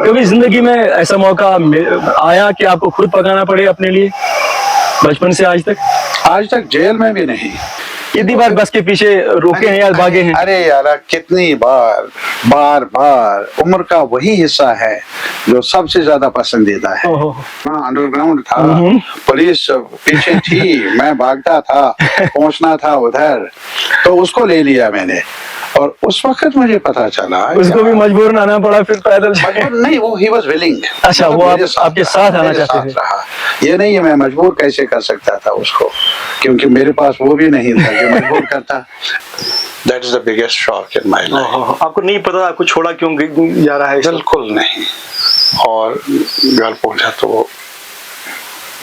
कभी जिंदगी में ऐसा मौका आया कि आपको खुद पकाना पड़े अपने लिए, बचपन से आज तक? जेल में भी नहीं। कितनी बार बस के पीछे रोके हैं या भागे हैं? अरे यार कितनी बार, बार बार। उम्र का वही हिस्सा है जो सबसे ज्यादा पसंदीदा है। हाँ, अंडरग्राउंड था, पुलिस पीछे थी, मैं भागता था, पहुंचना था उधर, तो उसको ले लिया मैंने। और उस वक्त मुझे पता चला उसको भी मजबूर आना पड़ा फिर पैदल? मजबूर नहीं, वो ही वाज विलिंग। अच्छा, वो आपके साथ आना चाहते थे? ये नहीं है मैं मजबूर कैसे कर सकता था उसको, क्योंकि मेरे पास वो भी नहीं था जो मजबूर करता। That is the biggest shock in my life. आपको नहीं पता आपको छोड़ा क्यों जा रहा है? बिल्कुल नहीं। और घर पहुंचा तो वो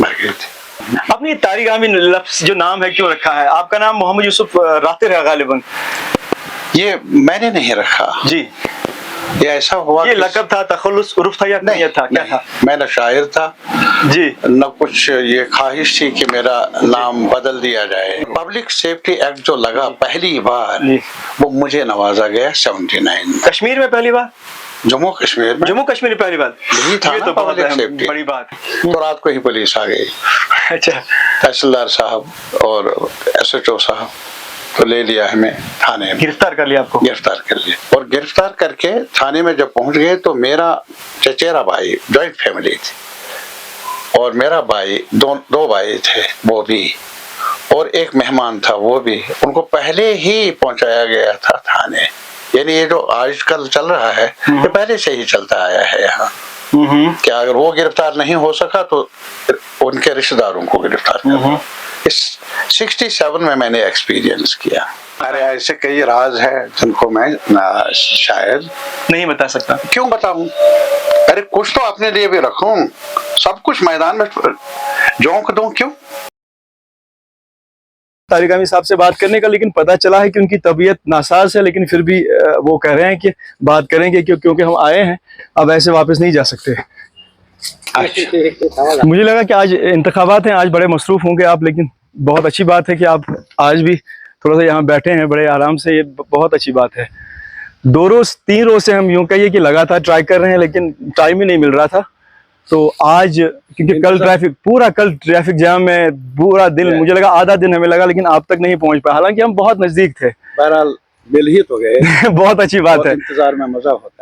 मर गई थी। अपनी तारिक आमीन लफ्ज जो नाम है क्यों रखा है? आपका नाम मोहम्मद यूसुफ रातिर है गालिबन। ये मैंने नहीं रखा जी, ये ऐसा हुआ। ये लक़ब था, तखल्लुस, उर्फ था या नहीं था? क्या था? मैं न शायर था जी, न कुछ ये ख्वाहिश थी कि मेरा नाम बदल दिया जाए। पब्लिक सेफ्टी एक्ट जो लगा पहली बार, वो मुझे नवाजा गया 79। कश्मीर में पहली बार? जम्मू कश्मीर में। जम्मू कश्मीर में पहली बार यही था ना, तो बहुत पब्लिक सेफ्टी। बड़ी बात। तो रात को ही पुलिस आ गई। अच्छा, तहसीलदार साहब और SHO साहब तो ले लिया हमें थाने में, गिरफ्तार कर लिया आपको? गिरफ्तार कर लिया। और गिरफ्तार करके थाने में जब पहुंच गए तो मेरा चचेरा भाई, जॉइंट फैमिली थी, और मेरा भाई दो भाई थे वो भी, और एक मेहमान था वो भी, उनको पहले ही पहुंचाया गया था थाने। यानी ये जो आजकल चल रहा है ये पहले से ही चलता आया है यहाँ। क्या अगर वो गिरफ्तार नहीं हो सका तो उनके रिश्तेदारों को गिरफ्तार किया। इस 67 में मैंने एक्सपीरियंस किया। अरे ऐसे कई राज है जिनको मैं शायद नहीं बता सकता। क्यों बताऊं? अरे कुछ तो अपने लिए भी रखूं, सब कुछ मैदान में झोंक दूं क्यों? तारिक आमीन साहब से बात करने का लेकिन पता चला है कि उनकी तबीयत नासाज है, लेकिन फिर भी वो कह रहे हैं कि बात करेंगे क्योंकि हम आए हैं, अब ऐसे वापस नहीं जा सकते। मुझे लगा कि आज इंतखाबात हैं, आज बड़े मसरूफ होंगे आप, लेकिन बहुत अच्छी बात है कि आप आज भी थोड़ा सा यहाँ बैठे हैं बड़े आराम से, ये बहुत अच्छी बात है। 2 रोज 3 रोज से हम यूँ कहिए कि लगातार ट्राई कर रहे हैं, लेकिन टाइम ही नहीं मिल रहा था। तो आज क्योंकि कल ट्रैफिक जाम में पूरा दिन, मुझे लगा आधा दिन हमें लगा, लेकिन आप तक नहीं पहुंच पाया, हालांकि हम बहुत नजदीक थे। बहरहाल मिल ही तो गए। बहुत अच्छी बात है। इंतजार में मजा होता है।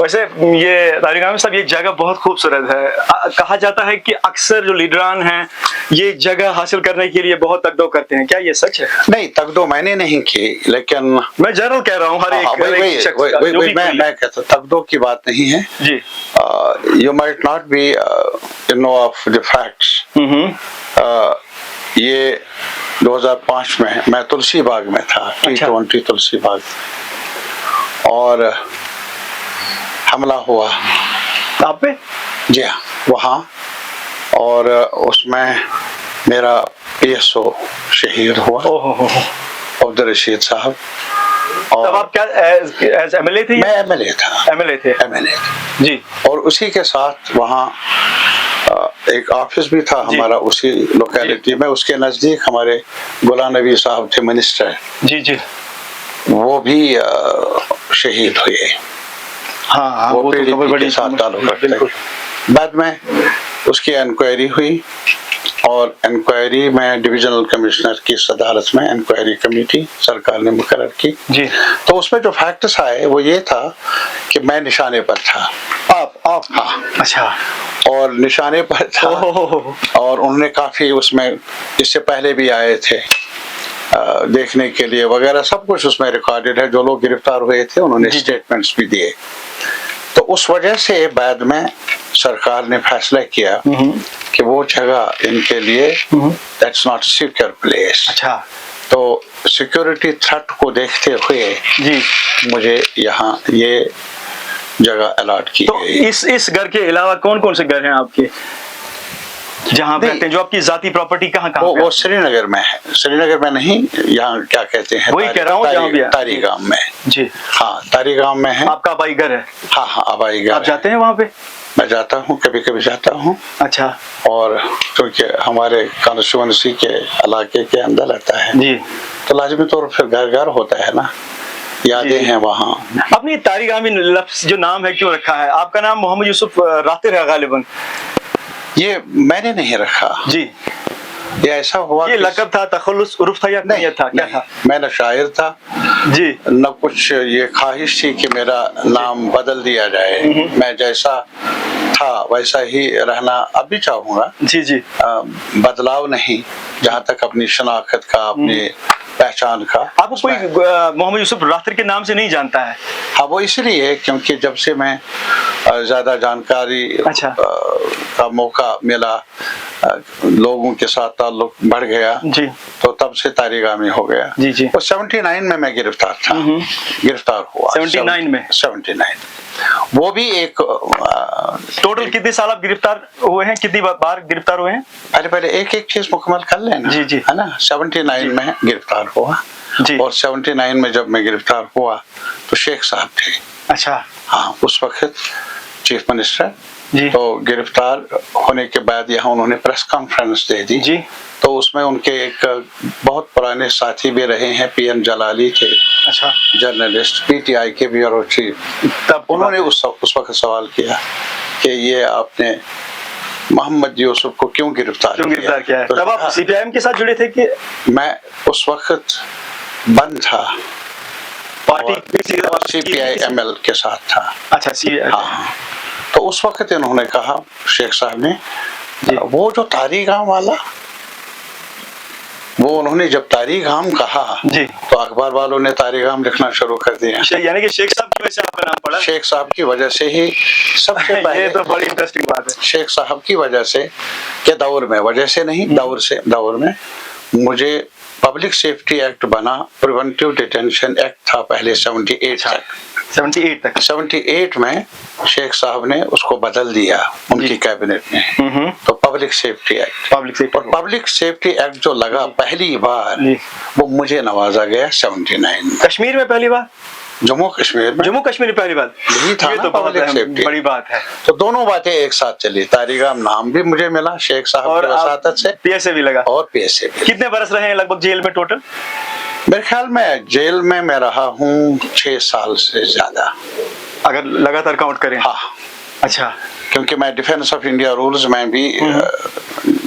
वैसे ये तारिक आमीन साहब, ये जगह बहुत खूबसूरत है। कहा जाता है कि अक्सर जो लीडरान हैं ये जगह हासिल करने के लिए बहुत तगदो करते हैं, क्या ये सच है? नहीं, तगदो मैंने नहीं की, लेकिन मैं जनरल कह रहा हूँ, हर एक शख्स का जो भी मैं कहता तगदो की बात नहीं है जी। You might not be know of the facts. ये 2005 में मैं तुलसी बाग में था, T20 तुलसी बाग, और हमला हुआ आप पे? जी हाँ, वहाँ, और उसमें मेरा PSO शहीद हुआ, अब्दुल रशीद साहब। और तब आप क्या एज MLA थे? मैं MLA था। MLA थे जी। और उसी के साथ वहाँ एक ऑफिस भी था हमारा उसी लोकेलिटी में, उसके नजदीक हमारे गुलाम नबी साहब थे मिनिस्टर जी जी, वो भी शहीद हुए। हाँ, वो PDP के साथ ताल्लुक रखते हैं। बाद में उसकी इंक्वायरी हुई, और इंक्वायरी में डिविजनल कमिश्नर की सदारत में इंक्वायरी कमेटी सरकार ने मुकर्रर की जी। तो उसमें जो फैक्ट्स आए वो ये था कि मैं निशाने पर था। आप हाँ, अच्छा। और निशाने पर था, और उन्होंने काफी उसमें इससे पहले भी आए थे देखने के लिए वगैरह, सब कुछ उसमें रिकॉर्डेड है। जो लोग गिरफ्तार हुए थे उन्होंने स्टेटमेंट्स भी दिए। तो उस वजह से बाद में सरकार ने फैसला किया कि वो जगह इनके लिए दैट्स नॉट सिक्योर प्लेस। अच्छा, तो सिक्योरिटी थ्रेट को देखते हुए जी मुझे यहाँ ये जगह अलॉट की गई। इस घर के अलावा कौन कौन से घर हैं आपके जहाँ पे रहते हैं, जो आपकी जाती प्रॉपर्टी? कहाँ वो श्रीनगर में है। श्रीनगर में नहीं, यहाँ क्या कहते हैं, वही कह रहा हूँ, जहाँ भी तारीगाम में जी। हाँ, तारीगाम में है। आपका आबाई घर है? हाँ हाँ, आबाई घर। आप जाते हैं वहाँ पे? मैं जाता हूँ, कभी कभी जाता हूँ। अच्छा। और क्योंकि हमारे कॉन्स्टिट्यूएंसी के इलाके के अंदर रहता है जी, तो लाजमी तौर पर घर घर होता है ना। यादें हैं वहाँ। आपने तारिक आमीन लफ्ज जो नाम है क्यों रखा है? आपका नाम मोहम्मद यूसुफ रातिर है गालिबन। ये मैंने नहीं रखा जी, ये ऐसा हुआ ये लक़ब था, तखल्लुस उर्फ था या नहीं था, क्या था? मैं न शायर था जी, न कुछ ये ख्वाहिश थी कि मेरा नाम बदल दिया जाए। मैं जैसा था वैसा ही रहना अब भी चाहूँगा। जी जी, बदलाव नहीं, जहाँ तक अपनी शनाख्त का, अपनी पहचान का। आपको कोई मोहम्मद यूसुफ रातिर के नाम से नहीं जानता है? हाँ, वो इसलिए क्योंकि जब से मैं ज़्यादा जानकारी अच्छा। का मौका मिला, लोगों के साथ ताल्लुक बढ़ गया, जी, तो तब से तारिक आमीन हो गया। जी जी, वो 79 में मैं गिरफ्तार था, गिरफ्तार हुआ 79 में। 79 वो भी एक टोटल कितने साल आप गिरफ्तार हुए हैं, कितनी बार गिरफ्तार हुए हैं? अरे पहले एक एक चीज मुकम्मल कर लेना। जी जी, है ना। 79 में गिरफ्तार हुआ जी, और 79 में जब मैं गिरफ्तार हुआ तो शेख साहब थे। अच्छा, हाँ, उस वक्त चीफ मिनिस्टर। जी, तो गिरफ्तार होने के बाद यहाँ उन्होंने प्रेस कॉन्फ्रेंस दे दी। जी, तो उसमें उनके एक बहुत पुराने साथी भी रहे हैं, पीएन जलाली थे, अच्छा, जर्नलिस्ट, पीटीआई के ब्यूरो चीफ। तब उन्होंने उस वक्त सवाल किया कि ये आपने मोहम्मद यूसुफ को क्यों गिरफ्तार किया है? तो तब आप सीपीआईएम के साथ जुड़े थे कि मैं उस वक्त बंद था, पार्टी CPI-ML के साथ था। अच्छा, सीपीआई। हाँ, तो उस वक्त इन्होंने कहा, शेख साहब ने, वो जो तारिक आम वाला, वो उन्होंने जब तारिक आम कहा जी, तो अखबार वालों ने तारिक आम लिखना शुरू कर दिया। यानी कि शेख साहब की वजह से आपका नाम पड़ा? शेख साहब की वजह से ही सबसे पहले। ये तो बड़ी इंटरेस्टिंग बात है। शेख साहब की वजह से के दौर में, वजह से नहीं, दौर में मुझे पब्लिक सेफ्टी एक्ट बना, प्रिवेंटिव डिटेंशन एक्ट था पहले 78 तक। 78 में शेख साहब ने उसको बदल दिया उनकी कैबिनेट ने, तो पब्लिक सेफ्टी एक्ट। और पब्लिक सेफ्टी एक्ट जो लगा पहली बार, वो मुझे नवाजा गया 79 में। कश्मीर में पहली बार? जम्मू कश्मीर में। जम्मू कश्मीर में पहली बार यही था। ये तो पब्लिक सेफ्टी बड़ी बात है। तो दोनों बातें एक साथ चली। तारिक आम नाम भी मुझे मिला शेख साहब की वसातत से, PSA भी लगा, और PSA भी। कितने बरस रहे हैं लगभग जेल में टोटल? मेरे ख्याल में जेल में मैं रहा हूँ 6 साल से ज्यादा, अगर लगातार काउंट करें। हाँ, अच्छा, क्योंकि मैं डिफेंस ऑफ इंडिया रूल्स में भी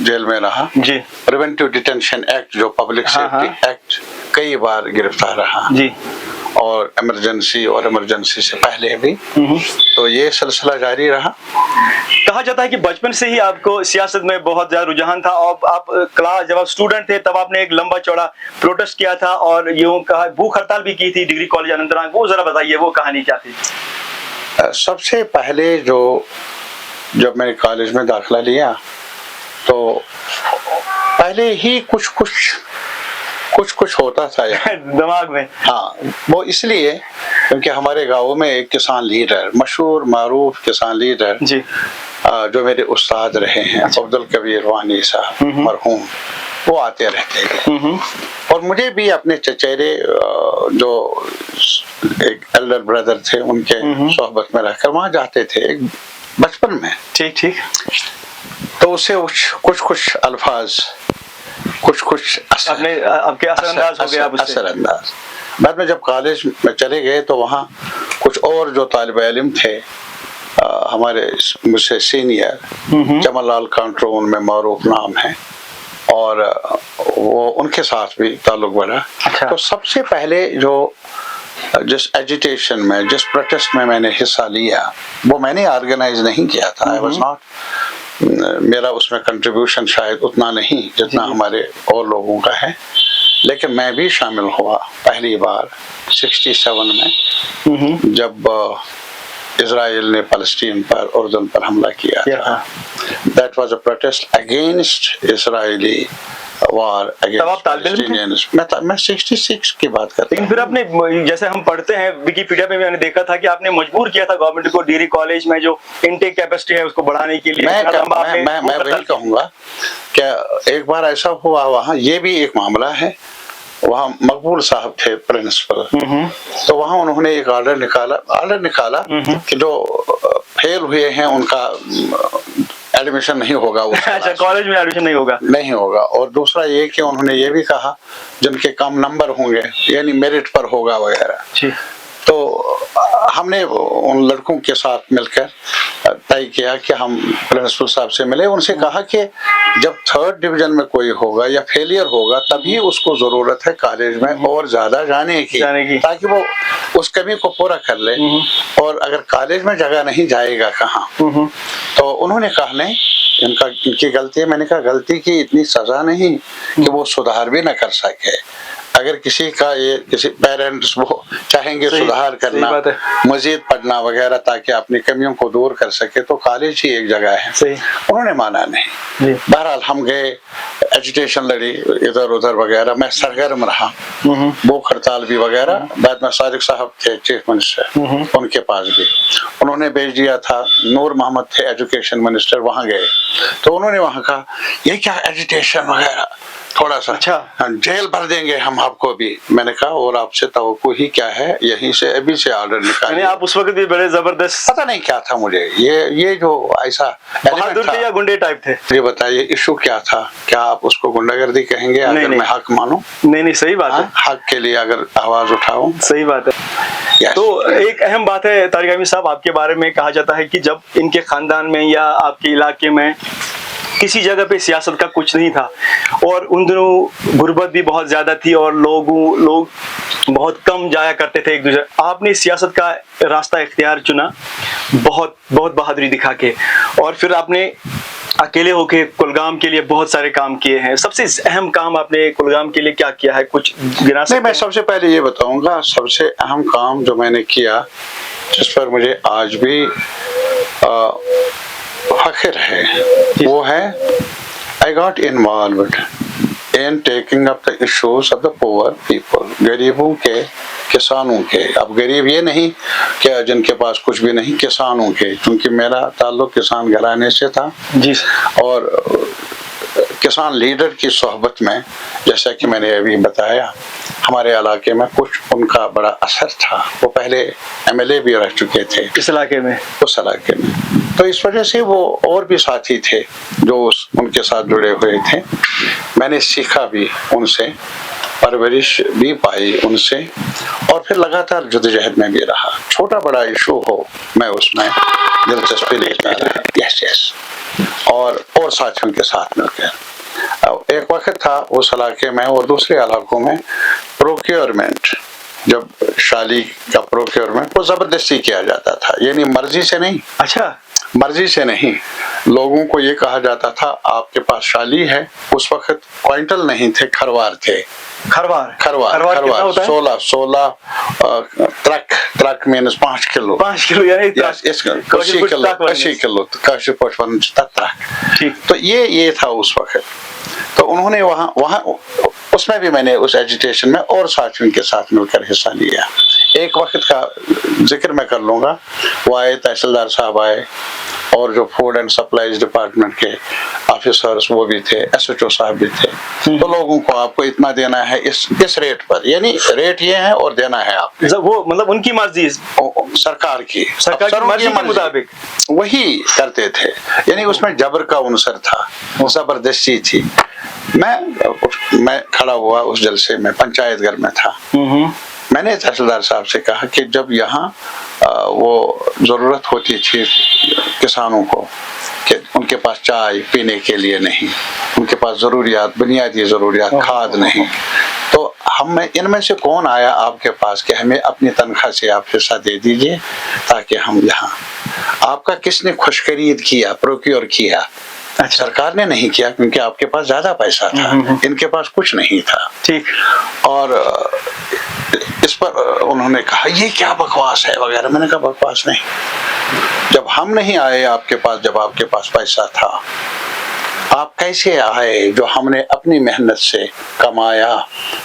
जेल में रहा। जी, प्रिवेंटिव डिटेंशन एक्ट जो पब्लिक सेफ्टी एक्ट, कई बार गिरफ्तार रहा जी, और इमरजेंसी से पहले भी। तो ये सिलसिला जारी रहा। कहा जाता है कि बचपन से ही आपको सियासत में बहुत ज्यादा रुझान था, और आप क्लास जब आप स्टूडेंट थे तब आपने एक लंबा चौड़ा प्रोटेस्ट किया था और यूं कहा भूख हड़ताल भी की थी डिग्री कॉलेज अनंतनाग। वो जरा बताइए, वो कहानी क्या थी? सबसे पहले जब मैंने कॉलेज में दाखिला लिया तो पहले ही कुछ होता था दिमाग में। हाँ, वो इसलिए क्योंकि हमारे गाँव में एक किसान लीडर, मशहूर मारूफ किसान लीडर जी, जो मेरे उस्ताद रहे हैं, अब्दुल कबीर वानी साहब मरहूम, वो आते रहते थे। और मुझे भी अपने चचेरे जो एक एल्डर ब्रदर थे उनके सोहबत में रहकर वहाँ जाते थे बचपन में। ठीक। तो उससे कुछ अल्फाज, कुछ आपके असरअंदाज हो गया। असरअंदाज। बाद में जब कॉलेज में चले गए तो वहाँ कुछ और जो तालिब इल्म थे, हमारे मुझसे सीनियर, जमल कांट्रो उनमें मारूफ नाम है, और वो उनके साथ भी ताल्लुक बढ़ा। अच्छा। तो सबसे पहले जिस एजिटेशन में, जिस प्रोटेस्ट में मैंने हिस्सा लिया, वो मैंने ऑर्गेनाइज नहीं किया था। आई वाज नॉट, मेरा उसमें कंट्रीब्यूशन शायद उतना नहीं जितना हमारे और लोगों का है, लेकिन मैं भी शामिल हुआ पहली बार 67 में, जब इजराइल ने फलस्तीन पर, उर्दन पर हमला किया था। That was a protest against Israeli war against Palestinians. मैं 66 की बात करता हूं। लेकिन फिर आपने, जैसे हम पढ़ते हैं विकिपीडिया पे, मैंने देखा था कि आपने मजबूर किया था गवर्नमेंट को डिग्री कॉलेज में जो इनटेक कैपेसिटी है उसको बढ़ाने के लिए। मैं वही कहूंगा कि एक बार ऐसा हुआ वहाँ, ये भी एक मामला है, वहाँ मकबूल साहब थे प्रिंसिपल, तो वहाँ उन्होंने एक ऑर्डर निकाला कि जो फेल हुए हैं उनका एडमिशन नहीं होगा उस अच्छा, क्लास में। कॉलेज में एडमिशन नहीं होगा। नहीं होगा। और दूसरा ये कि उन्होंने ये भी कहा जिनके कम नंबर होंगे यानी मेरिट पर होगा वगैरह, जी, तो हमने उन लड़कों के साथ मिलकर तय किया कि हम प्रिंसिपल साहब से मिले, उनसे कहा कि जब 3rd डिवीजन में कोई होगा या फेलियर होगा तभी उसको जरूरत है कॉलेज में और ज्यादा जाने की, ताकि वो उस कमी को पूरा कर ले। और अगर कॉलेज में जगह नहीं जाएगा कहाँ, तो उन्होंने कहा नहीं इनकी गलती है। मैंने कहा गलती की इतनी सजा नहीं कि वो सुधार भी न कर सके। अगर किसी का ये किसी पेरेंट्स वो चाहेंगे सुधार करना, मजीद पढ़ना वगैरह ताकि अपनी कमियों को दूर कर सके, तो कॉलेज ही एक जगह है। उन्होंने माना नहीं। बहरहाल हम गए, एजुटेशन लड़ी इधर उधर वगैरह, मैं सरगर्म रहा, भूख हड़ताल भी वगैरह। बाद में सादिक साहब थे चीफ मिनिस्टर, उनके पास भी उन्होंने भेज दिया था। नूर मोहम्मद थे एजुकेशन मिनिस्टर, वहां गए तो उन्होंने वहां कहा ये क्या एजुटेशन वगैरह, थोड़ा सा अच्छा जेल भर देंगे हम आपको भी। मैंने कहा और आपसे तवक्को ही क्या है, यहीं से अभी से ऑर्डर निकालिए। आप उस वक्त भी बड़े जबरदस्त, पता नहीं क्या था मुझे, ये जो ऐसा बहादुर थे या गुंडे टाइप थे? ये बताइए इशू क्या था? क्या आप उसको गुंडागर्दी कहेंगे अगर मैं हक मानूं? नहीं, सही बात है, हक के लिए अगर आवाज उठाऊं, सही बात है। तो एक अहम बात है तारिक अहमद साहब, आपके बारे में कहा जाता है कि जब इनके खानदान में या आपके इलाके में किसी जगह पे सियासत का कुछ नहीं था और उन दिनों गुर्बत भी बहुत ज्यादा थी और लोग बहुत कम जाया करते थे एक दूसरे, आपने सियासत का रास्ता इख्तियार चुना बहुत बहुत बहादुरी दिखा के, और फिर आपने अकेले होके कुलगाम के लिए बहुत सारे काम किए हैं। सबसे अहम काम आपने कुलगाम के लिए क्या किया है, कुछ गिना सकते हैं? मैं सबसे पहले ये बताऊंगा, सबसे अहम काम जो मैंने किया जिस पर मुझे आज भी फख्र है, वो है I got involved in taking up the issues of the poor people, गरीबों के, किसानों के। अब गरीब ये नहीं कि जिनके पास कुछ भी नहीं, किसानों के, क्योंकि मेरा ताल्लुक किसान घराने से था जी। और किसान लीडर की सोहबत में, जैसा कि मैंने अभी बताया, हमारे इलाके में कुछ उनका बड़ा असर था। वो पहले MLA भी रह चुके थे इस इलाके में, उस इलाके में, तो इस वजह से वो और भी साथी थे जो उनके साथ जुड़े हुए थे। मैंने सीखा भी उनसे, परवरिश भी पाई उनसे, और फिर लगातार जद्दोजहद में भी रहा। छोटा बड़ा इशू हो मैं उसमें दिलचस्पी लेता रहा। यस और साथियों के साथ मिलकर। एक वक्त था उस इलाके में और दूसरे इलाकों में प्रोक्योरमेंट, जब शाली का प्रोक्योरमेंट वो जबरदस्ती किया जाता था, यानी मर्जी से नहीं। अच्छा, मर्जी से नहीं, लोगों को ये कहा जाता था आपके पास शाली है। उस वक्त क्विंटल नहीं थे, खरवार थे। खरवार 16 ट्रक मीनस 5 किलो, 5 किलो यानी 80 किलो ट्रक। तो ये था उस वक्त। तो उन्होंने वहाँ उसमें भी मैंने उस एजुटेशन में और साथियों के साथ मिलकर हिस्सा लिया। एक वक्त का जिक्र मैं कर लूंगा, वो आए, तहसीलदार साहब आए, और जो फूड एंड सप्लाईज डिपार्टमेंट के ऑफिसर्स वो भी थे, SHO साहब भी थे। तो लोगों को आपको इतना देना है इस रेट पर, यानी रेट ये है और देना है आपको। वो मतलब उनकी मर्जी, सरकार की मर्जी के मुताबिक वही करते थे, यानी उसमें जबर का उनसर था, जबरदस्ती थी। मैं खड़ा हुआ उस जलसे में, पंचायत घर में था। मैंने तहसीलदार साहब से कहा कि जब यहाँ वो जरूरत होती थी किसानों को कि उनके पास चाय पीने के लिए नहीं, उनके पास जरूरियात, बुनियादी जरूरियात, खाद नहीं, तो हम इनमें से कौन आया आपके पास कि हमें अपनी तनख्वाह से आप हिस्सा दे दीजिए ताकि हम यहाँ। आपका किसने खुशखरीद किया, प्रोक्योर किया? अच्छा। सरकार ने नहीं किया क्योंकि आपके पास ज्यादा पैसा था, इनके पास कुछ नहीं था। ठीक। और इस पर उन्होंने कहा ये क्या बकवास है वगैरह। मैंने कहा बकवास नहीं, जब हम नहीं आए आपके पास, जब आपके पास पैसा था, आप कैसे आए जो हमने अपनी मेहनत से कमाया,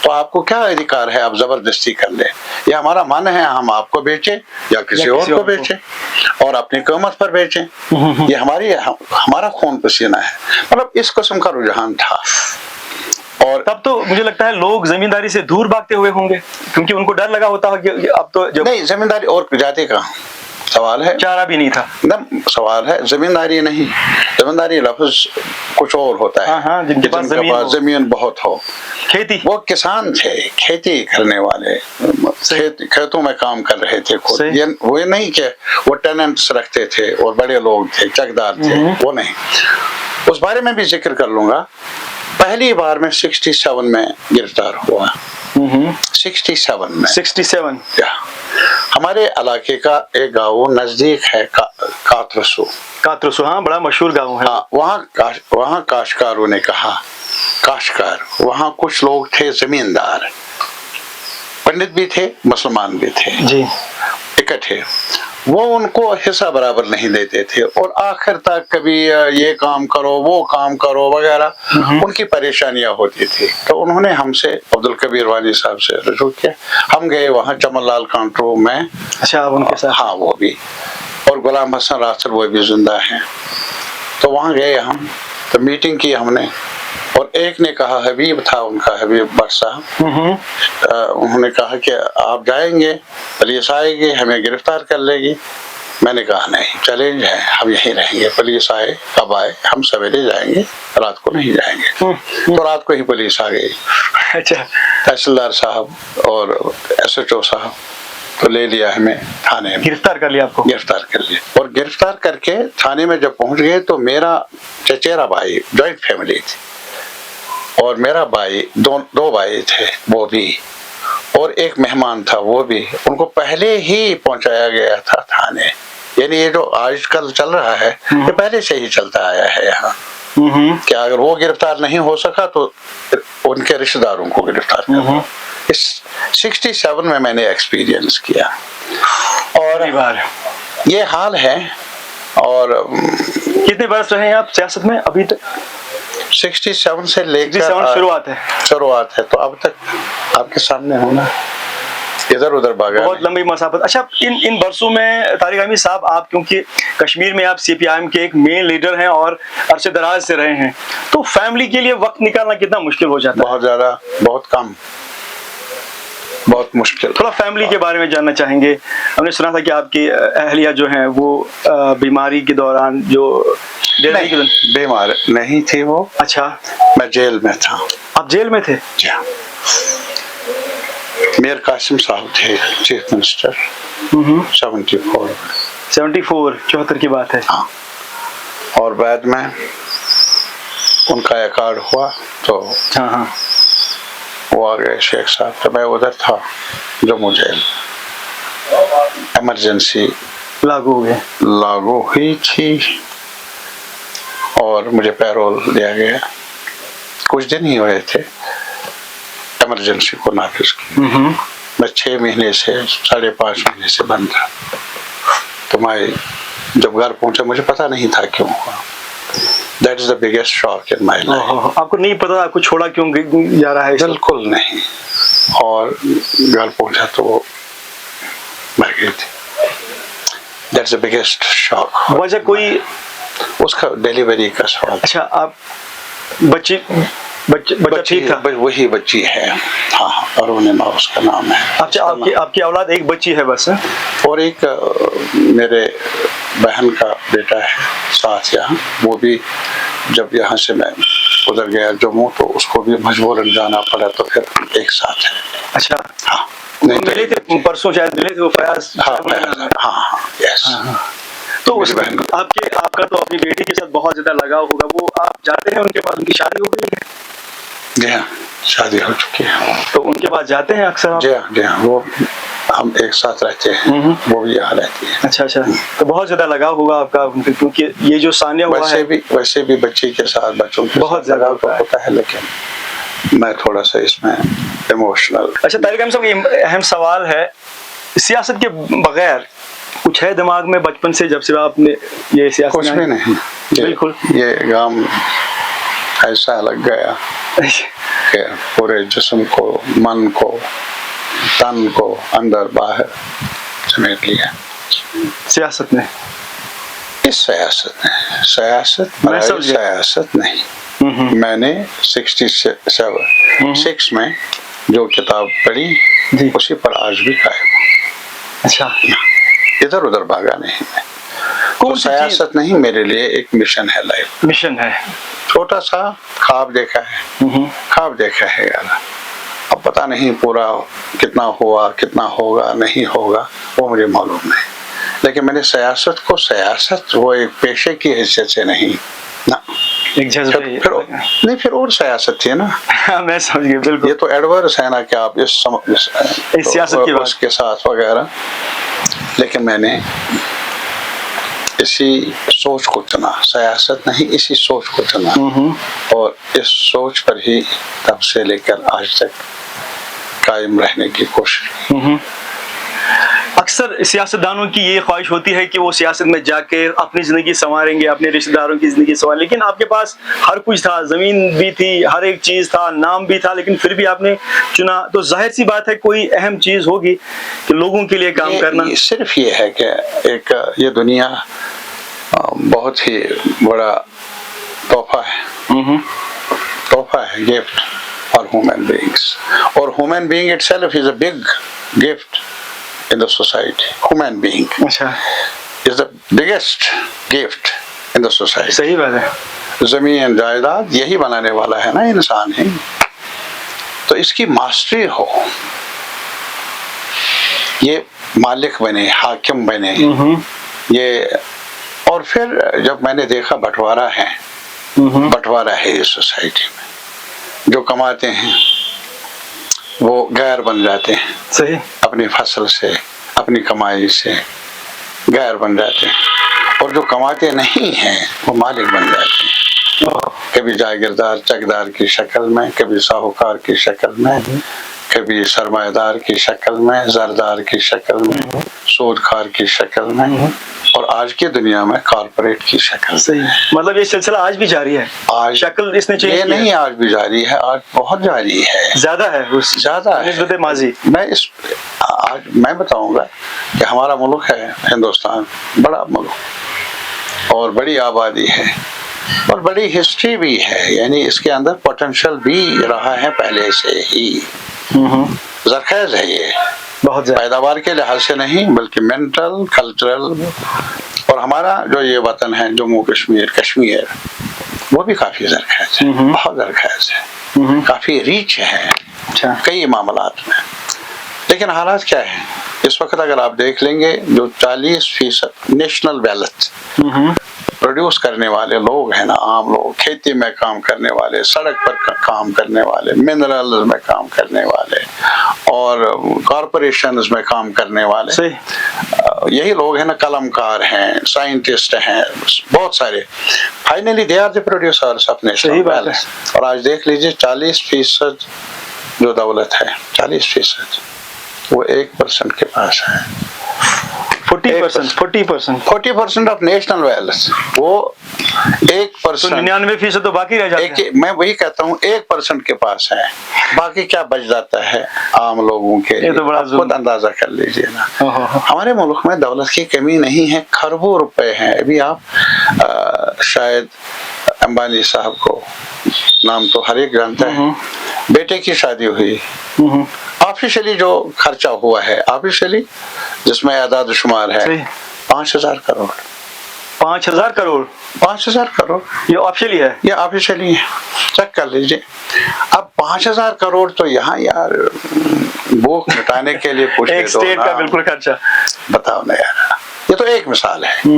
तो आपको क्या अधिकार है आप जबरदस्ती कर ले? ये हमारा मन है हम आपको बेचें या किसी और को बेचें और अपनी कीमत पर बेचें, ये हमारा खून पसीना है। मतलब इस किस्म का रुझान था। और तब तो मुझे लगता है लोग जमींदारी से दूर भागते हुए होंगे क्योंकि उनको डर लगा होता है कि अब तो नहीं, जमींदारी और जाते कहाँ, سوال ہے چارہ بھی نہیں تھا. نہ سوال ہے زمینداری نہیں. زمینداری لفظ کچھ اور ہوتا ہے. ہاں جن کے پاس زمین بہت ہو. کھیتی, وہ کسان تھے, کھیتی کرنے والے, کھیتوں میں کام کر رہے تھے خود. وہ نہیں کہ وہ ٹیننٹس رکھتے تھے اور بڑے لوگ تھے, چکدار تھے, وہ نہیں. اس بارے میں بھی ذکر کر لوں گا. پہلی بار میں 67 میں گرفتار ہوا. 67 میں 67 ہمارے علاقے کا ایک گاؤں نزدیک ہے کاترسو. ہاں بڑا مشہور گاؤں ہے. ہاں وہاں کاشتکاروں نے کہا, کاشتکار وہاں کچھ لوگ تھے زمیندار, پنڈت بھی تھے مسلمان بھی تھے جی اکٹھے. وہ ان کو حصہ برابر نہیں دیتے تھے اور آخر تک کبھی یہ کام کرو وہ کام کرو وغیرہ ان کی پریشانیاں ہوتی تھی. تو انہوں نے ہم سے عبدالکبیر وانی صاحب سے رجوع کیا. ہم گئے وہاں چمن لال کانٹرو میں. اچھا ان کے ساتھ. ہاں وہ بھی, اور غلام حسن راسل وہ بھی زندہ ہیں. تو وہاں گئے ہم, تو میٹنگ کی ہم نے, اور ایک نے کہا, حبیب تھا ان کا, حبیب بٹ صاحب, انہوں نے کہا کہ آپ جائیں گے, پولیس آئے گی ہمیں گرفتار کر لے گی. میں نے کہا نہیں, چیلنج ہے, ہم یہیں رہیں گے. پولیس آئے کب آئے, ہم سویرے جائیں گے, رات کو نہیں جائیں گے. تو رات کو ہی پولیس آ گئی. اچھا تحصیلدار صاحب اور SHO صاحب, تو لے لیا ہمیں تھانے میں, گرفتار کر لیا آپ کو. گرفتار کر لیا. اور گرفتار کر کے تھانے میں جب پہنچ گئے تو میرا چچیرا بھائی, جوائنٹ فیملی تھی, اور میرا بھائی, دو بھائی تھے وہ بھی, اور ایک مہمان تھا وہ بھی. ان کو پہلے ہی پہنچایا گیا تھا تھانے. یعنی یہ جو آج کل چل رہا ہے یہ پہلے سے ہی چلتا آیا ہے یہاں, کہ اگر وہ گرفتار نہیں ہو سکا تو ان کے رشتہ داروں کو گرفتار کرنا. اس 67 میں نے ایکسپیرینس کیا, اور یہ حال ہے. اور کتنے برس رہے ہیں آپ سیاست میں ابھی تک؟ 67 سے لے کر شروعات ہے, تو اب تک آپ کے سامنے ہونا, ادھر ادھر بھاگا, بہت لمبی مسافت. اچھا ان برسوں میں طارق حمید صاحب, آپ کیونکہ کشمیر میں آپ CPIM کے ایک مین لیڈر ہیں اور عرصے دراز سے رہے ہیں, تو فیملی کے لیے وقت نکالنا کتنا مشکل ہو جاتا ہے؟ بہت زیادہ, بہت کم, بہت مشکل. تھوڑا فیملی کے بارے میں جاننا چاہیں گے. ہم نے سنا تھا کہ آپ کی اہلیہ جو ہیں وہ بیماری کے دوران جو بیمار نہیں تھی وہ. اچھا, میں جیل میں تھا. آپ جیل میں تھے؟ جی ہاں. میر قاسم صاحب تھے چیف منسٹر 74 کی بات ہے. ہاں, اور بعد میں ان کا ایکارڈ ہوا تو ہاں وہ آ گئے شیخ صاحب. تو میں ادھر تھا جموں جیل, ایمرجنسی لاگو ہوئی تھی اور مجھے پیرول دیا گیا. کچھ دن ہی ہوئے تھے ایمرجنسی کو نافذ کی. میں 6 مہینے سے 5.5 مہینے سے بند تھا. تو میں جب گھر پہنچا مجھے پتا نہیں تھا کیوں ہوا. That is the biggest shock in my life. آپ کو نہیں پتا آپ کو چھوڑا کیوں جا رہا ہے؟ بالکل نہیں. اور گھر پہنچا تو وہ مر گئی تھی. دیٹ از دا بگیسٹ شاک. وجہ کوئی اس کا ڈیلیوری کا سوال. اچھا, آپ بچہ ٹھیک تھا؟ وہی بچی ہے, ہاں, ارونما اس کا نام ہے. اچھا, آپ کی اولاد ایک بچی ہے بس؟ اور ایک میرے بہن کا بیٹا ہے ساتھ یہاں. وہ بھی جب یہاں سے میں ادھر گیا جموں تو اس کو بھی مجبوراً جانا پڑا, تو پھر ایک ساتھ ہے. اچھا, ہاں, ملے تھے پرسوں شاید, ملے تھے وہ فیاض. ہاں, یس. تو آپ کا تو اپنی بیٹی کے ساتھ بہت زیادہ لگاؤ ہوگا. وہ آپ جاتے ہیں ان کے پاس, ان کی شادی ہو گئی ہے؟ جی ہاں, شادی ہو چکی ہے. تو ان کے پاس جاتے ہیں اکثر؟ جی ہاں, وہ ہم ایک ساتھ رہتے ہیں, وہ بھی یہاں رہتی ہے. اچھا, تو بہت زیادہ لگاؤ ہوگا آپ کا, کیونکہ یہ جو ثانیہ ہوا ہے. ویسے بھی بچی کے ساتھ, بچوں کے بہت زیادہ ہوتا ہے, لیکن میں تھوڑا سا اس میں ایموشنل. اچھا طارق حمید صاحب, یہ اہم سوال ہے, سیاست کے بغیر کچھ ہے دماغ میں بچپن سے جب سے آپ نے یہ سیاست؟ کچھ بھی نہیں. بالکل. یہ کام ایسا لگ گیا کہ پورے جسم کو, من کو, تن کو اندر باہر سمیٹ لیا. سیاست نے, اس سیاست نہیں. میں نے 66 میں جو کتاب پڑھی اسی پر آج بھی قائم ہوں. اچھا, ادھر ادھر بھاگا نہیں میں. کون تو سی چیز سیاست نہیں میرے لیے ایک مشن ہے لائف. مشن ہے؟ چھوٹا سا خواب دیکھا ہے, خواب دیکھا ہے یار. اب پتہ نہیں پورا کتنا ہوا کتنا ہوگا نہیں ہوگا وہ مجھے معلوم نہیں, لیکن میں نے سیاست کو سیاست وہ ایک پیشے کی حیثیت سے نہیں نا, ایک جذبے. نہیں پھر اور سیاست تھی نا. میں سمجھ گیا بالکل. یہ تو ایڈورس ہے نا کہ آپ اس سیاست کی اس کے ساتھ وغیرہ, لیکن میں نے اسی سوچ کو چنا, سیاست نہیں اسی سوچ کو چنا, اور اس سوچ پر ہی تب سے لے کر آج تک قائم رہنے کی کوشش کی. اکثر سیاستدانوں کی یہ خواہش ہوتی ہے کہ وہ سیاست میں جا کے اپنی زندگی سنواریں گے, اپنے رشتہ داروں کی زندگی سنواریں, لیکن آپ کے پاس ہر کچھ تھا, زمین بھی تھی, ہر ایک چیز تھا, نام بھی تھا, لیکن پھر بھی آپ نے چنا. تو ظاہر سی بات ہے کوئی اہم چیز ہوگی کہ لوگوں کے لیے کام کرنا. صرف یہ ہے کہ ایک یہ دنیا بہت ہی بڑا تحفہ ہے, تحفہ ہے, گفٹ فار ہیومن بینگس, اور human being it self is a big gift in the society. Human being is the biggest gift in the society. صحیح بات ہے. زمین جائیداد یہی بنانے والا ہے نا انسان ہے, تو اس کی ماسٹری ہو, یہ مالک بنے, حاکم بنے, یہ. اور پھر جب میں نے دیکھا بٹوارا ہے, بٹوارا ہے اس سوسائٹی میں, جو کماتے ہیں وہ غیر بن جاتے ہیں. صحیح. اپنی فصل سے اپنی کمائی سے غیر بن جاتے ہیں, اور جو کماتے نہیں ہیں وہ مالک بن جاتے ہیں, کبھی جاگیردار چکدار کی شکل میں, کبھی ساہوکار کی شکل میں, کبھی سرمایہ دار کی شکل میں, زردار کی شکل میں, سود خار کی شکل میں, اور آج کی دنیا میں کارپوریٹ کی شکل. صحیح. مطلب یہ سلسلہ آج بھی جاری ہے, آج شکل اس نے چینج یہ نہیں آج بھی جاری ہے, آج بہت جاری ہے, زیادہ ہے, زیادہ نسبت ماضی. آج میں بتاؤں گا کہ ہمارا ملک ہے ہندوستان, بڑا ملک اور بڑی آبادی ہے اور بڑی ہسٹری بھی ہے, یعنی اس کے اندر پوٹینشیل بھی رہا ہے پہلے سے ہی, زرخیز ہے یہ بہت زیادہ. پیداوار کے لحاظ سے نہیں بلکہ مینٹل کلچرل, اور ہمارا جو یہ وطن ہے جموں کشمیر وہ بھی کافی زرخیز ہے, بہت زرخیز ہے, کافی ریچ ہے کئی معاملات میں. لیکن حالات کیا ہے اس وقت, اگر آپ دیکھ لیں گے جو 40% نیشنل ویلتھ پروڈیوس کرنے والے لوگ ہیں نا, عام لوگ, کھیتی میں کام کرنے والے, سڑک پر کام کرنے والے, منرلز میں کام کرنے والے, اور کارپوریشنز میں کام کرنے والے, یہی لوگ ہیں نا, قلم کار ہیں, سائنٹسٹ ہیں, بہت سارے. Finally they are the producers of national wealth. اور آج دیکھ لیجیے 40% جو دولت ہے, 40% وہ 1% کے پاس ہے. 40% آف نیشنل ویلتھ, وہ 1%, 99% تو باقی رہ جاتے ہیں. میں وہی کہتا ہوں 1% کے پاس ہے, باقی کیا بچ جاتا ہے عام لوگوں کے لیے. خود اندازہ کر لیجئے نا. ہمارے ملک میں دولت کی کمی نہیں ہے, کھربوں روپے ہیں. ابھی آپ شاید امبانی صاحب کو نام تو ہر ایک جانتا ہے, بیٹے کی شادی ہوئی, آفیشلی جو خرچہ ہوا ہے, آفیشلی جس میں اعداد و شمار ہے 5,000 کروڑ. 5,000 کروڑ 5,000 کروڑ یہ آفیشلی ہے, یہ آفیشلی ہے, چیک کر لیجئے. اب 5,000 کروڑ تو یہاں یار بھوک مٹانے کے لیے کچھ ایک اسٹیٹ کا بالکل خرچہ, بتاؤ نا یار. یہ تو ایک مثال ہے.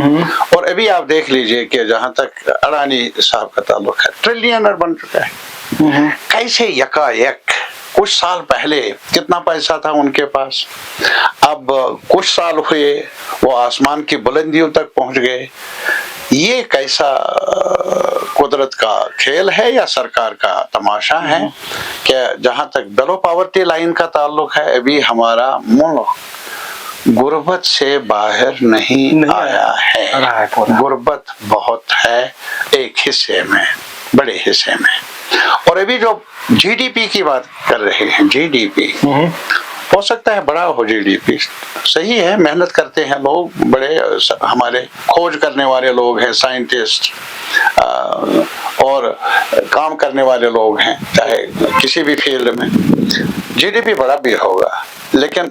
اور ابھی آپ دیکھ لیجئے کہ جہاں تک اڈانی صاحب کا تعلق ہے, ٹریلینر بن چکا ہے. کیسے یکا یک کچھ سال پہلے کتنا پیسہ تھا ان کے پاس, اب کچھ سال ہوئے وہ آسمان کی بلندیوں تک پہنچ گئے. یہ کیسا قدرت کا کھیل ہے یا سرکار کا تماشا ہے کہ جہاں تک بلو پاورٹی لائن کا تعلق ہے, ابھی ہمارا ملک غربت سے باہر نہیں آیا ہے. غربت بہت ہے ایک حصے میں, بڑے حصے میں. اور ابھی جو جی ڈی پی کی بات کر رہے ہیں, جی ڈی پی ہو سکتا ہے بڑا ہو, جی ڈی پی صحیح ہے, محنت کرتے ہیں لوگ, بڑے ہمارے کھوج کرنے والے لوگ ہیں, سائنٹسٹ اور کام کرنے والے لوگ ہیں, چاہے کسی بھی فیلڈ میں. جی ڈی پی بڑا بھی ہوگا, لیکن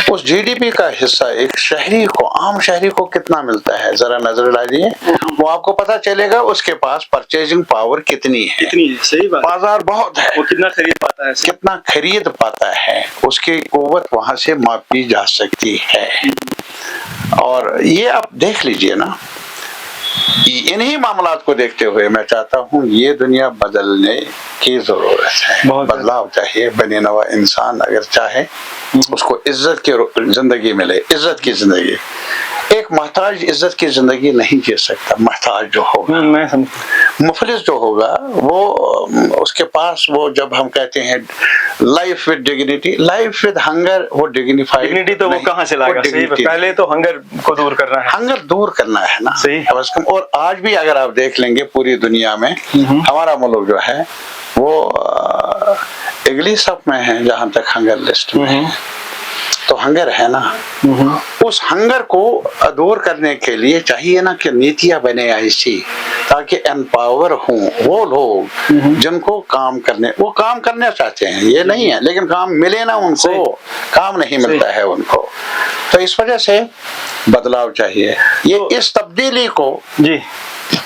اس جی ڈی پی کا حصہ ایک شہری کو, عام شہری کو کتنا ملتا ہے ذرا نظر ڈالیے, وہ آپ کو پتہ چلے گا اس کے پاس پرچیزنگ پاور کتنی ہے. صحیح بات, بازار بہت ہے, وہ کتنا خرید پاتا ہے, کتنا خرید پاتا ہے, اس کی قوت وہاں سے ماپی جا سکتی ہے. اور یہ آپ دیکھ لیجئے نا, انہی معاملات کو دیکھتے ہوئے میں چاہتا ہوں یہ دنیا بدلنے کی ضرورت ہے, بدلاؤ چاہیے. بنی نوع انسان اگر چاہے اس کو عزت کی زندگی ملے, عزت کی زندگی. ایک محتاج عزت کی زندگی نہیں جی سکتا. محتاج جو ہوگا, مفلس جو ہوگا, وہ اس کے پاس وہ جب ہم کہتے ہیں life with dignity, life with hunger, وہ ڈگنیفائڈ تو وہ کہاں سے لائے گا؟ پہلے تو ہنگر کو دور کرنا ہے, ہنگر دور کرنا ہے نا. صحیح. اور آج بھی اگر آپ دیکھ لیں گے پوری دنیا میں ہمارا ملک جو ہے وہ اگلی صف میں ہے جہاں تک ہنگر لسٹ میں ہے. تو ہنگر ہے نا, اس ہنگر کو دور کرنے کے لیے چاہیے نا کہ نیتیاں بنے ایسی تاکہ امپاور ہوں وہ لوگ جن کو کام کرنے, وہ کام کرنا چاہتے ہیں, یہ نہیں ہے, لیکن کام ملے نا ان کو, کام نہیں ملتا ہے ان کو. تو اس وجہ سے بدلاؤ چاہیے. یہ اس تبدیلی کو جی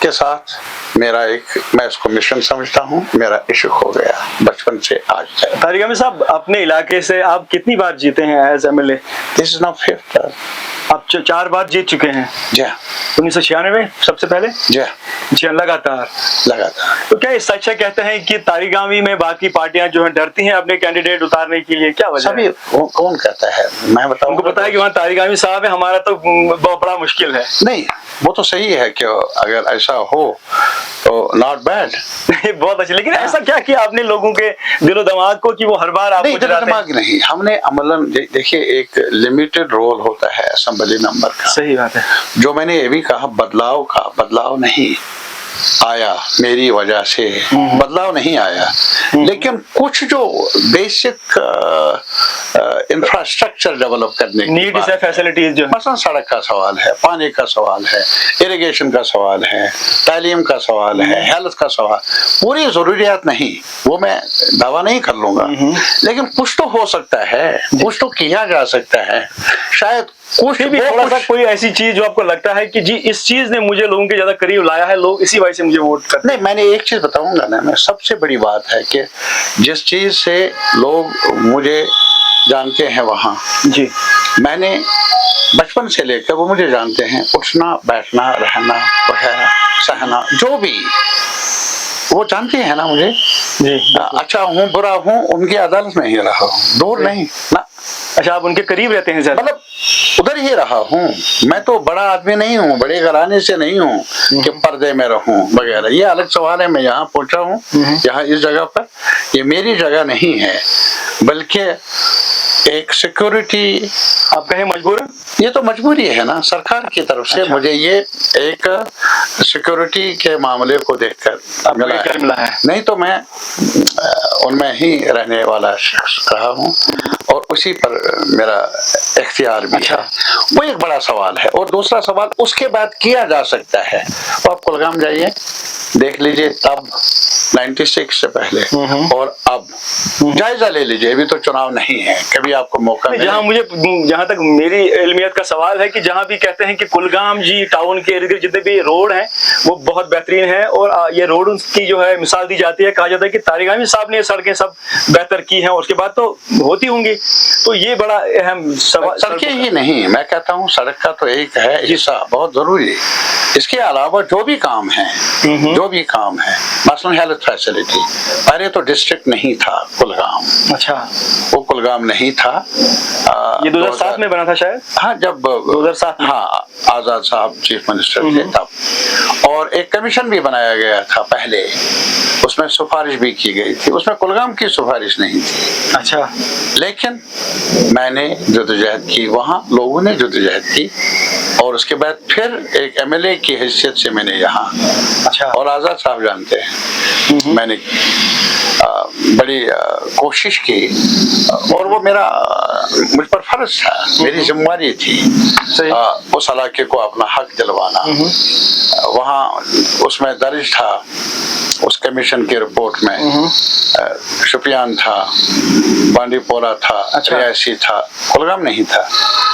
کے ساتھ میرا ایک, میں اس کو مشن سمجھتا ہوں, میرا عشق ہو گیا بچپن سے آج تک. طارق احمد صاحب, اپنے علاقے سے آپ کتنی بار جیتے ہیں as M L A? This is not 5th term. آپ 4 بار جیت چکے ہیں. جی 1996 سب سے پہلے. جی لگاتار. تو کیا یہ سچ ہے کہتے ہیں کہ طارقامی میں باقی پارٹیاں جو ہیں ڈرتی ہیں اپنے کینڈیڈیٹ اتارنے کے لیے؟ کیا وجہ ہے؟ کون کہتا ہے؟ میں بتاؤں, ان کو پتا ہے کہ وہاں طارقامی صاحب ہے, ہمارا تو بہت بڑا مشکل ہے. نہیں, وہ تو صحیح ہے کہ اگر ایسا ہو تو ناٹ بیڈ, بہت اچھا. لیکن ایسا کیا کیا آپ نے لوگوں کے دل و دماغ کو کہ وہ ہر بار آپ کو چلاتے ہیں؟ نہیں, ہم نے عملاً دیکھیے ایک لمیٹڈ رول ہوتا ہے اسمبلی ممبر کا. صحیح بات ہے. جو میں نے یہ بھی کہا, بدلاؤ نہیں آیا میری وجہ سے, بدلاؤ نہیں آیا, لیکن کچھ جو بیسک انفراسٹرکچر ڈیولپ کرنے کی نیڈز ہے, فیسلٹیز جو مثلا سڑک کا سوال ہے, پانی کا سوال ہے, اریگیشن کا سوال ہے, تعلیم کا سوال ہے, ہیلتھ کا سوال, پوری ضروریات نہیں, وہ میں دعویٰ نہیں کر لوں گا, لیکن کچھ تو ہو سکتا ہے, کچھ تو کیا جا سکتا ہے. شاید کچھ بھی تھوڑا سا کوئی ایسی چیز جو آپ کو لگتا ہے کہ جی اس چیز نے مجھے لوگوں کے زیادہ قریب لایا ہے, لوگ اسی وجہ سے مجھے ووٹ کرتے ہیں. نہیں, میں نے ایک چیز بتاؤں گا نا, میں سب سے بڑی بات ہے کہ جس چیز سے لوگ مجھے جانتے ہیں وہاں, جی میں نے بچپن سے لے کر وہ مجھے جانتے ہیں, اٹھنا بیٹھنا رہنا وغیرہ سہنا جو بھی, وہ جانتے ہیں نا مجھے. جی اچھا ہوں برا ہوں ان کی عدالت میں ہی رہا ہوں, دور نہیں نا. اچھا, آپ ان کے قریب رہتے ہیں زیادہ؟ مطلب ادھر ہی رہا ہوں, میں تو بڑا آدمی نہیں ہوں, بڑے گھرانے سے نہیں ہوں کہ پردے میں رہوں وغیرہ, یہ الگ سوال ہے. میں یہاں پہنچا ہوں, یہاں اس جگہ پر, یہ میری جگہ نہیں ہے, بلکہ ایک سیکورٹی, آپ کہیں مجبور ہیں؟ یہ تو مجبوری ہے نا سرکار کی طرف سے. مجھے یہ ایک سیکورٹی کے معاملے کو دیکھ کر ملا ہے, نہیں تو میں ان میں ہی رہنے والا شخص رہا ہوں, اور اسی پر میرا اختیار بھی ہے. وہ ایک بڑا سوال ہے. اور دوسرا سوال اس کے بعد کیا جا سکتا ہے, تو آپ کولگام جائیے دیکھ لیجئے, تب 96 سے پہلے اور اب جائزہ لے لیجئے. ابھی تو چناؤ نہیں ہے, کبھی آپ کو موقع جہاں تک میری علمیت کا سوال ہے کہ جہاں بھی کہتے ہیں کہ کولگام جی ٹاؤن کے ارد گرد جتنے بھی روڈ ہیں وہ بہت بہترین ہیں, اور یہ روڈ کی جو ہے مثال دی جاتی ہے, کہا جاتا ہے کہ طارقامی صاحب نے سڑکیں سب بہتر کی ہیں, اور اس کے بعد تو ہوتی ہوں گی. تو یہ بڑا اہم سوال. سڑکیں ہی نہیں, میں کہتا ہوں سڑک کا تو ایک ہے حصہ بہت ضروری, اس کے علاوہ جو بھی کام ہے, مثلا ہیلتھ فیسلٹی, پہلے تو ڈسٹرکٹ نہیں تھا کولگام. اچھا, وہ کولگام نہیں تھا. یہ 2007 میں بنا تھا شاید. ہاں, جب 2007 ہاں آزاد صاحب چیف منسٹر تھے تب, اور ایک کمیشن بھی بنایا گیا تھا پہلے, اس میں سفارش بھی کی گئی تھی, اس میں کولگام کی سفارش نہیں تھی. اچھا, لیکن میں نے جدوجہد کی, وہاں لوگوں نے جدوجہد کی, اور اس کے بعد پھر ایک ایم ایل اے کی حیثیت سے میں نے یہاں. اچھا, اور آزاد صاحب جانتے ہیں میں نے بڑی کوشش کی, اور وہ مجھ پر فرض تھا, میری ذمہ داری تھی اس علاقے کو اپنا حق دلوانا. وہاں اس میں درج تھا اس کمیشن کی رپورٹ میں, شوپیان تھا, بانڈی پورہ تھا, ریاسی تھا, کولگام نہیں تھا.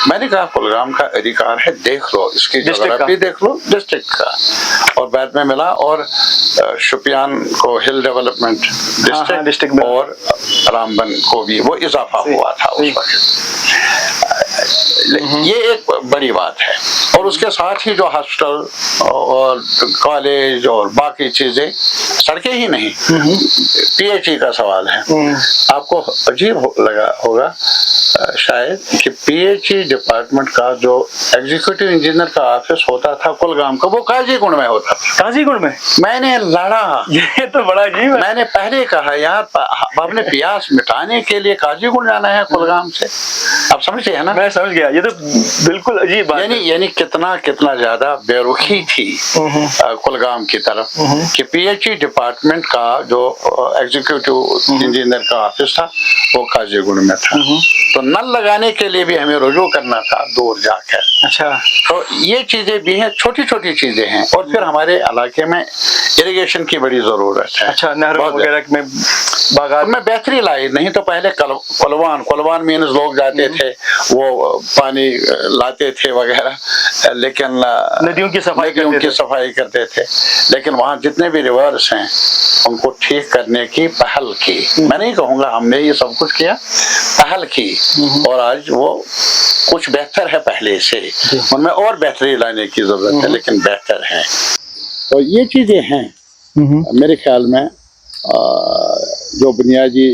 میں نے کہا کولگام کا ادھیکار ہے, देख लो, इसकी डिस्ट्रिक्ट जोग्राफी देख लो डिस्ट्रिक्ट का। और बाद में मिला, और शुपियान को हिल डेवलपमेंट डिस्ट्रिक्ट में, और रामबन को भी वो इजाफा हुआ था उस वक्त। ये एक बड़ी बात है। और उसके साथ ही जो हॉस्पिटल और कॉलेज और बाकी चीजें, सड़कें ही नहीं, पीएचई का सवाल है। आपको अजीब लगा होगा शायद कि पीएचई डिपार्टमेंट का जो एग्जीक्यूटिव इंजीनियर का ऑफिस होता था कुलगाम का, वो काजीगुंड में होता था। काजीगुंड में मैंने लड़ा, ये तो बड़ा अजीब है। मैंने पहले कहा यार अपने प्यास मिटाने के लिए काजीगुंड जाना है कुलगाम से, आप समझते हैं ना? मैं समझ गया, ये तो बिल्कुल अजीब बात है। यानी कितना ज्यादा बेरुखी थी कुलगाम की तरफ कि पीएचई डिपार्टमेंट का जो एग्जीक्यूटिव इंजीनियर का ऑफिस था वो काजीगुंड में था। तो नल लगाने के लिए भी हमें रुजू करना था दूर जाकर। अच्छा, तो ये चीजें भी हैं, छोटी छोटी चीजें हैं। और फिर हमारे इलाके में इरिगेशन की बड़ी जरूरत है। अच्छा, नहर वगैरह में बागात में बेहतरी लाई। नहीं तो पहले कुलवान मीन्स लोग जाते थे, वो पानी लाते थे वगैरह, लेकिन नदियों की सफाई करते थे। लेकिन वहाँ जितने भी रिवर्स हैं उनको ठीक करने की पहल की। मैं नहीं कहूँगा हमने ये सब कुछ किया, पहल की। और आज वो कुछ बेहतर है पहले से, उनमें और बेहतरी लाने की जरूरत है, लेकिन बेहतर है। तो ये चीजें हैं मेरे ख्याल में जो बुनियादी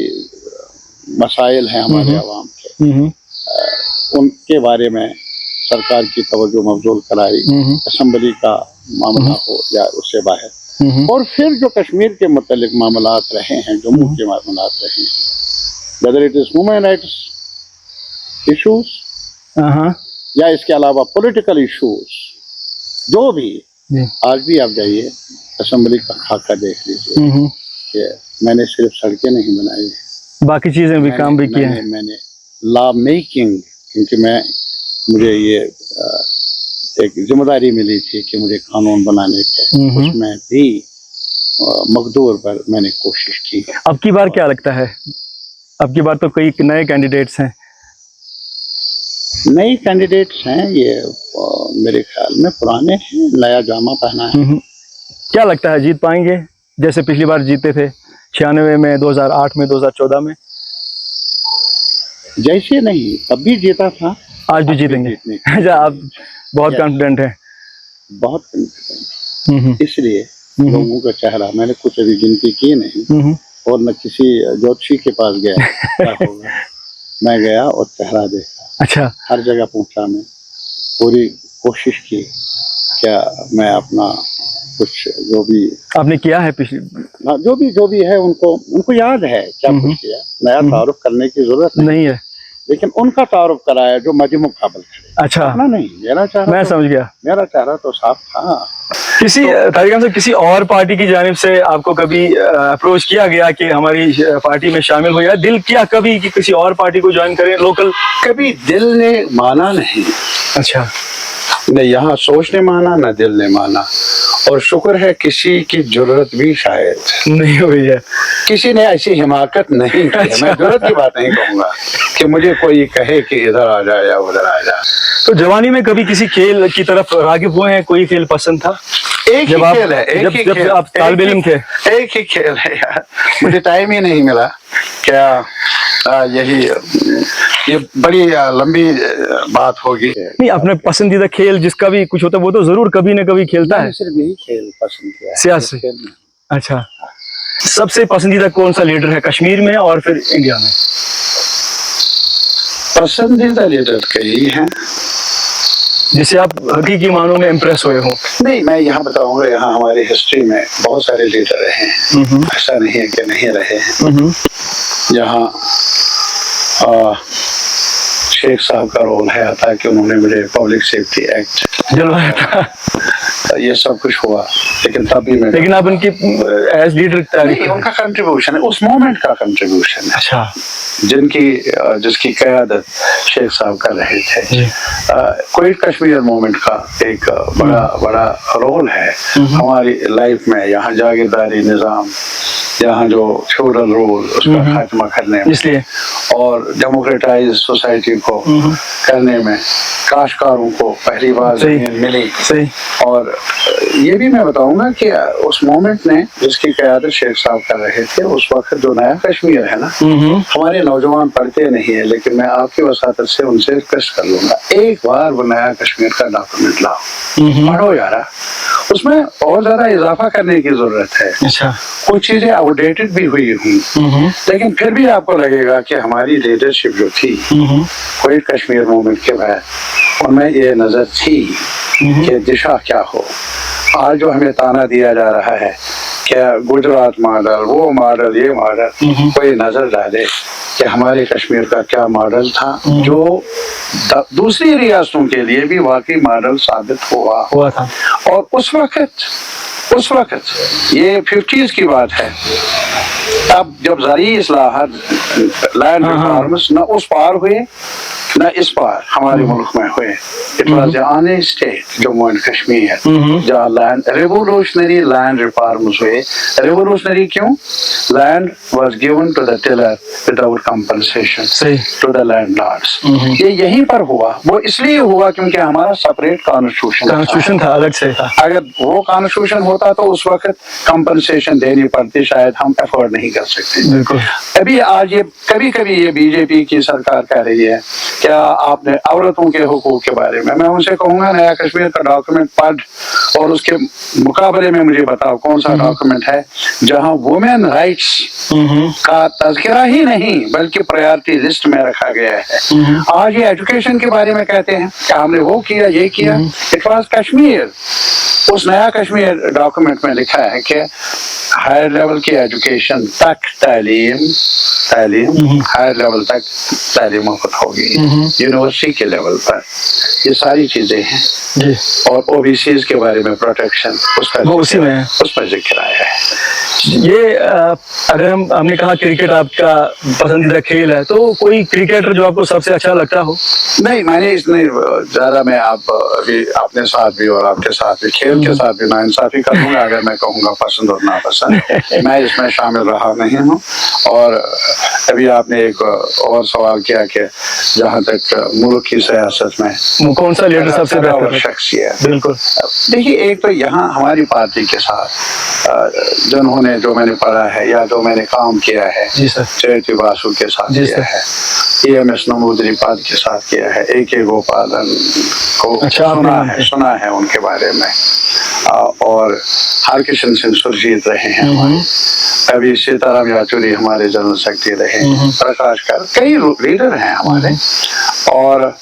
मसाइल हैं हमारे आवाम के, उनके बारे में सरकार की तवज्जो मबजूल कराई, असम्बली का मामला हो या उससे बाहर। और फिर जो कश्मीर के मुतालिक मामलात रहे हैं, जम्मू के मामलात रहे हैं, whether it is human rights issues या इसके अलावा पॉलिटिकल इशूज, जो भी, आज भी आप जाइए असम्बली का खाका देख लीजिए कि मैंने सिर्फ सड़कें नहीं बनाई, बाकी चीजें भी काम भी किए हैं। मैंने लॉ मेकिंग, क्योंकि मुझे ये एक जिम्मेदारी मिली थी कि मुझे कानून बनाने के, उसमें भी मकदूर पर मैंने कोशिश की। अब की बार क्या लगता है? अब की बार तो कई नए कैंडिडेट्स हैं। नए कैंडिडेट्स हैं, ये मेरे ख्याल में पुराने हैं, नया जामा पहना है। क्या लगता है जीत पाएंगे जैसे पिछली बार जीते थे 96 में, 2008 में, 2014 में? जैसे नहीं, तब भी जीता था, आज भी जीतेंगे। अच्छा, आप बहुत कॉन्फिडेंट हैं? बहुत कॉन्फिडेंट। इसलिए लोगों का चेहरा, मैंने कुछ अभी गिनती की नहीं और न किसी ज्योतिषी के पास गया क्या होगा। मैं गया और चेहरा देखा। अच्छा, हर जगह पहुंचा, मैं पूरी कोशिश की क्या मैं अपना कुछ जो भी आपने किया है पिछली, जो भी है उनको याद है क्या कुछ किया। नया तारुफ करने की जरूरत नहीं है, लेकिन उनका तारुफ कराया जो मजमू मुकाबल करे। अच्छा, अपना नहीं, मेरा चेहरा मैं समझ गया, मेरा चेहरा तो साफ था। किसी तारिक से किसी और पार्टी की जानिब से आपको कभी अप्रोच किया गया कि हमारी पार्टी में शामिल हो, या दिल किया कभी कि किसी और पार्टी को ज्वाइन करें लोकल? कभी दिल ने माना नहीं। अच्छा, न यहाँ सोच ने माना, न दिल ने माना। और शुक्र है किसी की जरूरत भी शायद नहीं हुई है, किसी ने ऐसी हिमाकत नहीं की। अच्छा। मैं जरूरत की बात नहीं कहूँगा कि मुझे कोई कहे कि इधर आ जा या उधर आ जा। तो जवानी में कभी किसी खेल की तरफ रागिब हुए हैं? कोई खेल पसंद था? एक ही खेल है, एक ही जब खेल, आप तालिब इल्म थे? एक ही खेल है यार, मुझे टाइम ही नहीं मिला। क्या ये बड़ी लंबी बात होगी। नहीं, अपने पसंदीदा खेल जिसका भी कुछ होता है वो तो जरूर कभी न कभी खेलता है। सिर्फ यही खेल पसंद किया, सियासी। अच्छा, सबसे पसंदीदा कौन सा लीडर है कश्मीर में और फिर इंडिया में? पसंदीदा लीडर कई हैं जिसे आप हकीकी मानों में इम्प्रेस हुए हो। नहीं, मैं यहाँ बताऊंगा, यहाँ हमारी हिस्ट्री में बहुत सारे लीडर रहे हैं, ऐसा नहीं है कि नहीं रहे हैं। यहाँ शेख साहब का रोल है था कि उन्होंने मुझे पब्लिक सेफ्टी एक्ट दिलवाया था। ये सब कुछ हुआ, लेकिन तब भी मैं, लेकिन आप उनकी एज लीडर तारीफ नहीं, उनका कंट्रीब्यूशन है, उस मोमेंट का कंट्रीब्यूशन है, अच्छा, जिसकी क़यादत शेख साहब कर रहे थे। कोई कश्मीर मूवमेंट का एक बड़ा रोल है हमारी लाइफ में, यहाँ जागीरदारी निज़ाम, यहाँ जो फ्यूडल रूल उसका खात्मा करने में, इसलिए और डेमोक्रेटाइज सोसाइटी को करने में, काश्तकारों को पहली बार जमीन मिली। सही। और ये भी मैं बताऊंगा कि उस मोमेंट ने जिसकी क़यादत शेख साहब कर रहे थे, उस वक्त जो नया कश्मीर है ना, हमारे नौजवान पढ़ते नहीं है, लेकिन मैं आपकी वसातत से उनसे रिक्वेस्ट कर लूंगा, एक बार वो नया कश्मीर का डॉक्यूमेंट लाओ, पढ़ो यारा, उसमें और ज्यादा इजाफा करने की जरूरत है। अच्छा, कुछ चीजें आउटडेटेड भी हुई हुई, लेकिन फिर भी आपको लगेगा कि हमारी लीडरशिप जो थी कोई कश्मीर मूवमेंट के बाद, उनमें ये नजर थी कि दिशा क्या हो। आज जो हमें ताना दिया जा रहा है क्या गुजरात मॉडल, वो मॉडल, ये मॉडल, कोई नजर डाले कि हमारे कश्मीर का क्या मॉडल था, जो दूसरी रियासतों के लिए भी वाकई मॉडल साबित हुआ था। और उस वक्त ये 50s की बात है, अब जब ज़राई इस्लाहात, लैंड रिफॉर्म्स न उस पार हुए न इस पार हमारे मुल्क में हुए, it was the only state Jammu and Kashmir जहाँ रेवोल्यूशनरी लैंड रिफॉर्म्स हुए। रेवोल्यूशनरी क्यों? Land was given to the tiller without compensation to the landlords. ये यहीं पर हुआ, वो इसलिए हुआ क्योंकि हमारा सेपरेट कॉन्स्टिट्यूशन था, अलग से था। अगर वो कॉन्स्टिट्यूशन होता तो उस वक्त कंपनसेशन देनी पड़ती, शायद हम अफोर्ड नहीं कर सकते। अभी आज ये कभी ये बीजेपी की सरकार कह रही है क्या आपने औरतों के हुकूक के बारे में, मैं उनसे कहूंगा नया कश्मीर का डॉक्यूमेंट पढ़ और उसके मुकाबले में मुझे बताओ कौन सा डॉक्यूमेंट है जहां वुमेन राइट्स का तज़किरा ही नहीं बल्कि प्रायोरिटी लिस्ट में रखा गया है। आज ये एजुकेशन के बारे में कहते हैं कि हमने वो किया, ये किया। It was Kashmir. उस नया कश्मीर डॉक्यूमेंट में लिखा है कि हायर लेवल की एजुकेशन तक तालीम हायर लेवल तक तालीम मुफ्त होगी, यूनिवर्सिटी के लेवल पर। ये सारी चीजें हैं जी। और ओबीसीज के बारे में प्रोटेक्शन उसका उसी में उस पर जिक्र आया है। ये अगर हमने कहा क्रिकेट आपका पसंदीदा खेल है, तो कोई क्रिकेटर जो आपको सबसे अच्छा लगता हो? नहीं, मैंने इसमें ज्यादा मैं अभी अपने साथ भी और आपके साथ भी खेल के साथ भी नाइंसाफी करूंगा अगर मैं कहूँगा पसंद और नापसंद। मैं इसमें शामिल रहा नहीं हूँ। और अभी आपने एक और सवाल किया कि जहाँ तक मुल्क की सियासत में कौन सा लीडर सबसे बेहतर शख्सियत? बिल्कुल, देखिए, एक तो यहाँ हमारी पार्टी के साथ जिन्होंने जो मैंने पढ़ा है या जो मैंने काम किया है, चैती बासु के साथ किया है, EMS नमूदरी पाद के साथ किया है, AK गोपालन को सुना है उनके बारे में, और हरकिशन सिंह सुरजीत रहे हैं हमारे, अभी सीताराम याचुरी हमारे जनरल सेक्रेटरी रहे हैं, प्रकाश कर, कई लीडर हैं हमारे, और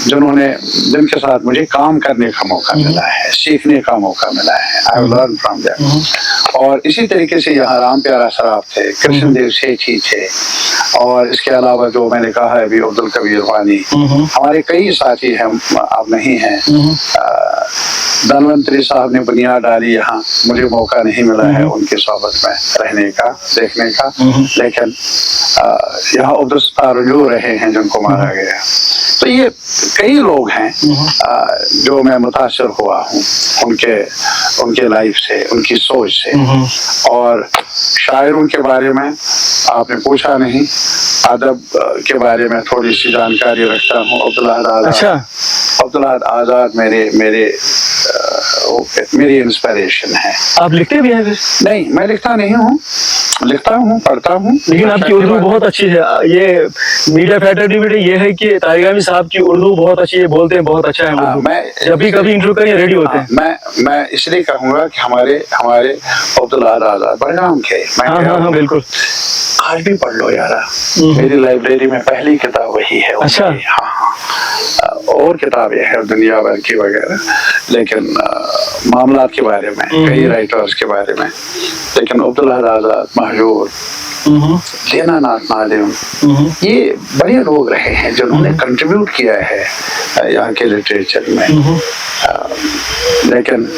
जिनके साथ मुझे काम करने का मौका मिला है, सीखने का मौका मिला है। I have learn from them. और इसी तरीके से यहाँ राम प्यारा सराफ थे, कृष्णदेव सेठी थे, और इसके अलावा जो मैंने कहा है अभी अब्दुल कबीर वानी, हमारे कई साथी हैं, अब नहीं हैं। धनवंतरी साहब ने बुनियाद डाली यहाँ, मुझे मौका नहीं मिला है उनकी सोबत में रहने का, देखने का, लेकिन यहाँ अब्दुल सत्तार रजू रहे हैं जिनको मारा गया। तो ये कई लोग हैं जो मैं मुतासर हुआ हूँ उनके लाइफ से, उनकी सोच से। और शायरों के बारे में आपने पूछा नहीं, अदब के बारे में थोड़ी सी जानकारी रखता हूँ। अब्दुल अहद आजाद मेरी इंस्पिरेशन है। आप लिखते भी हैं? नहीं, मैं लिखता नहीं हूँ, लिखता हूँ, पढ़ता हूँ, लेकिन आपकी उर्दू बहुत अच्छी है। ये मीडिया फैक्टर ये है कि तारिगामी साहब की उर्दू बहुत अच्छी है, बोलते हैं बहुत अच्छा है। मैं जब भी कभी इंटरव्यू करें रेडी होते हैं। मैं इसलिए कहूँगा कि हमारे अब्दुल अहद आजाद बड़गाम के, हाँ, बिल्कुल, आज भी पढ़ लो यार, मेरी लाइब्रेरी में पहली किताब वही है। अच्छा, हाँ, और किताबें हैं दुनिया भर की वगैरह, लेकिन मामलात के बारे में, कई राइटर्स के बारे में, लेकिन अब्दुल अहद आजाद महजूर लेना नालिम, ये बड़े लोग रहे हैं जिन्होंने कंट्रीब्यूट किया है यहाँ के लिटरेचर में, लेकिन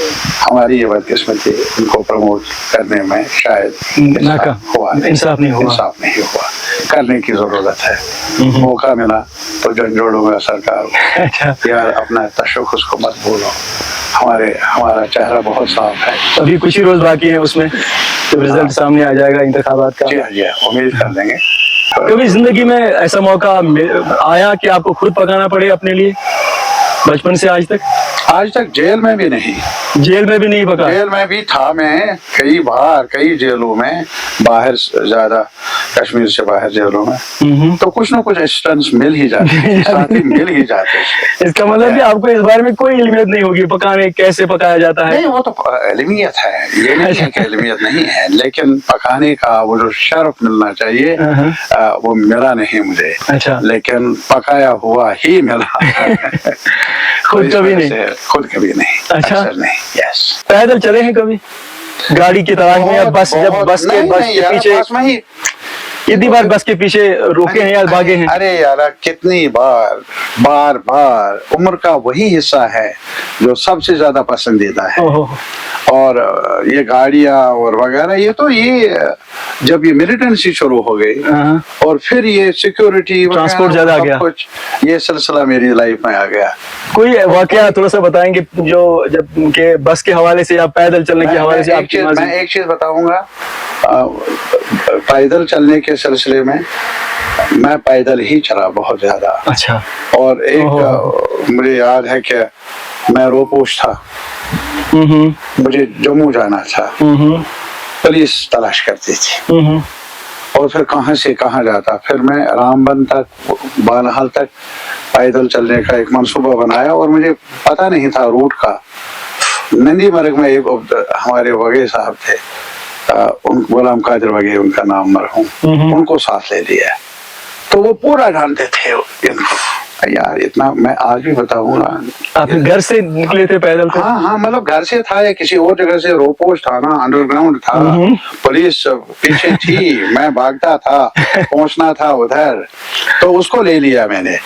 हमारी ये बदकिस्मती उनको प्रमोट करने में शायद इंसाफ नहीं हुआ। करने की जरूरत है, मौका मिला तो झंझोड़ूंगा सरकार यार, अपना तशख्खुस को मत भूलो, हमारा चेहरा बहुत साफ है। अभी कुछ ही रोज बाकी है उसमें जब रिजल्ट सामने आ जाएगा इंतखाबात का। जी हाँ, उम्मीद कर लेंगे। कभी जिंदगी में ऐसा मौका आया कि आपको खुद पकाना पड़े अपने लिए, बचपन से आज तक? आज तक जेल में भी नहीं, जेल में भी नहीं पका? जेल में भी था मैं कई बार, कई जेलों में, बाहर ज्यादा कश्मीर से बाहर जेलों में, तो कुछ ना कुछ असिस्टेंस मिल ही जाते, साथी मिल ही जाते। इसका मतलब कि आपको इस बारे में कोई इल्मियत नहीं होगी पकाने, कैसे पकाया जाता है? नहीं, वो तो इल्मियत है, ये नहीं है कि इल्मियत नहीं है, लेकिन पकाने का वो जो शर्फ मिलना चाहिए वो मिला नहीं मुझे। अच्छा। लेकिन पकाया हुआ ही मिला। खुद कभी नहीं? खुद कभी नहीं। अच्छा। नहीं। यस। पैदल चले हैं कभी गाड़ी की तलाश में, या बस जब बस के पीछे कितनी बार बस के पीछे रोके हैं या भागे हैं? अरे यार, कितनी बार, बार बार। उम्र का वही हिस्सा है जो सबसे ज्यादा पसंदीदा है। और ये गाड़ियां और वगैरह, ये जब ये मिलिटेंसी शुरू हो गई और फिर ये सिक्योरिटी, ट्रांसपोर्ट ज्यादा आ गया, कुछ ये सिलसिला मेरी लाइफ में आ गया। कोई वाकया थोड़ा सा बताएंगे जो जब के बस के हवाले से या पैदल चलने के हवाले से? मैं एक चीज बताऊंगा, पैदल चलने के सिलसिले में मैं पैदल ही चला बहुत ज्यादा। अच्छा। और एक मुझे याद है कि मैं रोपोश था, मुझे जम्मू जाना था, पुलिस तलाश करती थी, और फिर कहां से कहां जाता। फिर मैं रामबन तक, बानहाल तक पैदल चलने का एक मंसूबा बनाया, और मुझे पता नहीं था रूट का। नंदी मर्ग में एक हमारे वगे साहब थे, गुलाम कादिर वगे उनका नाम मरहूम, उनको साथ ले लिया, तो वो पूरा जानते थे इनको। यार इतना मैं आज भी बताऊंगा। आप घर से निकले थे पैदल? हाँ, मतलब घर से था या किसी और जगह से, रोपोश था ना, अंडरग्राउंड था, पुलिस पीछे थी, मैं भागता था, पहुंचना था उधर, तो उसको ले लिया मैंने।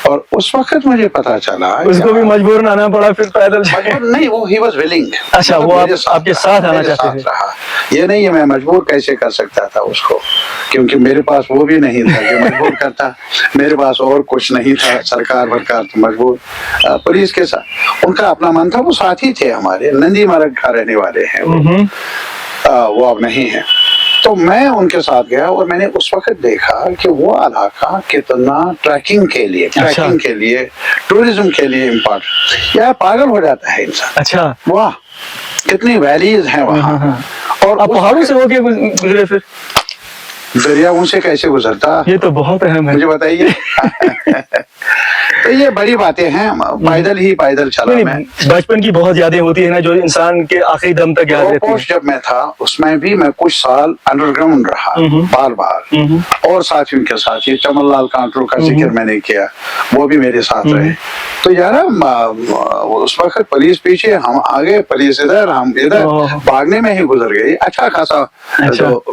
और उस वक्त मुझे पता चला, उसको भी मजबूरन आना पड़ा फिर पैदल? मजबूर नहीं, वो ही वाज विलिंग। अच्छा, वो आपके साथ आना चाहते थे? ये नहीं है मैं मजबूर कैसे कर सकता था उसको, क्योंकि मेरे पास वो भी नहीं था कि मजबूर करता, मेरे पास और कुछ नहीं था। सरकार वरकार तो मजबूर, पुलिस के साथ उनका अपना मन था, वो साथी थे हमारे, नंदी मार्ग का रहने वाले हैं वो अब नहीं है। तो मैं उनके साथ गया और मैंने उस वक्त देखा कि वो इलाका कितना ट्रैकिंग के लिए, टूरिज्म के लिए इम्पोर्टेंट। यार पागल हो जाता है इंसान। अच्छा। वाह, कितनी वैलीज हैं वहाँ। और आप पहाड़ों से होके गुजरे फिर? दरिया उनसे कैसे गुजरता, ये तो बहुत अहम है, मुझे बताइए। तो ये बड़ी बातें हैं, पैदल चला मैं। बचपन की बहुत यादें होती है ना, जो इंसान के आखिरी दम तक याद रहती है। जब मैं था उसमें भी मैं कुछ साल अंडरग्राउंड रहा, बार बार, और साथियों के साथ, ये चमन लाल कांटरू का जिक्र मैंने किया, वो भी मेरे साथ रहे। तो यार उस वक्त पुलिस पीछे, हम आगे, पुलिस इधर, हम इधर, भागने में ही गुजर गई अच्छा खासा जो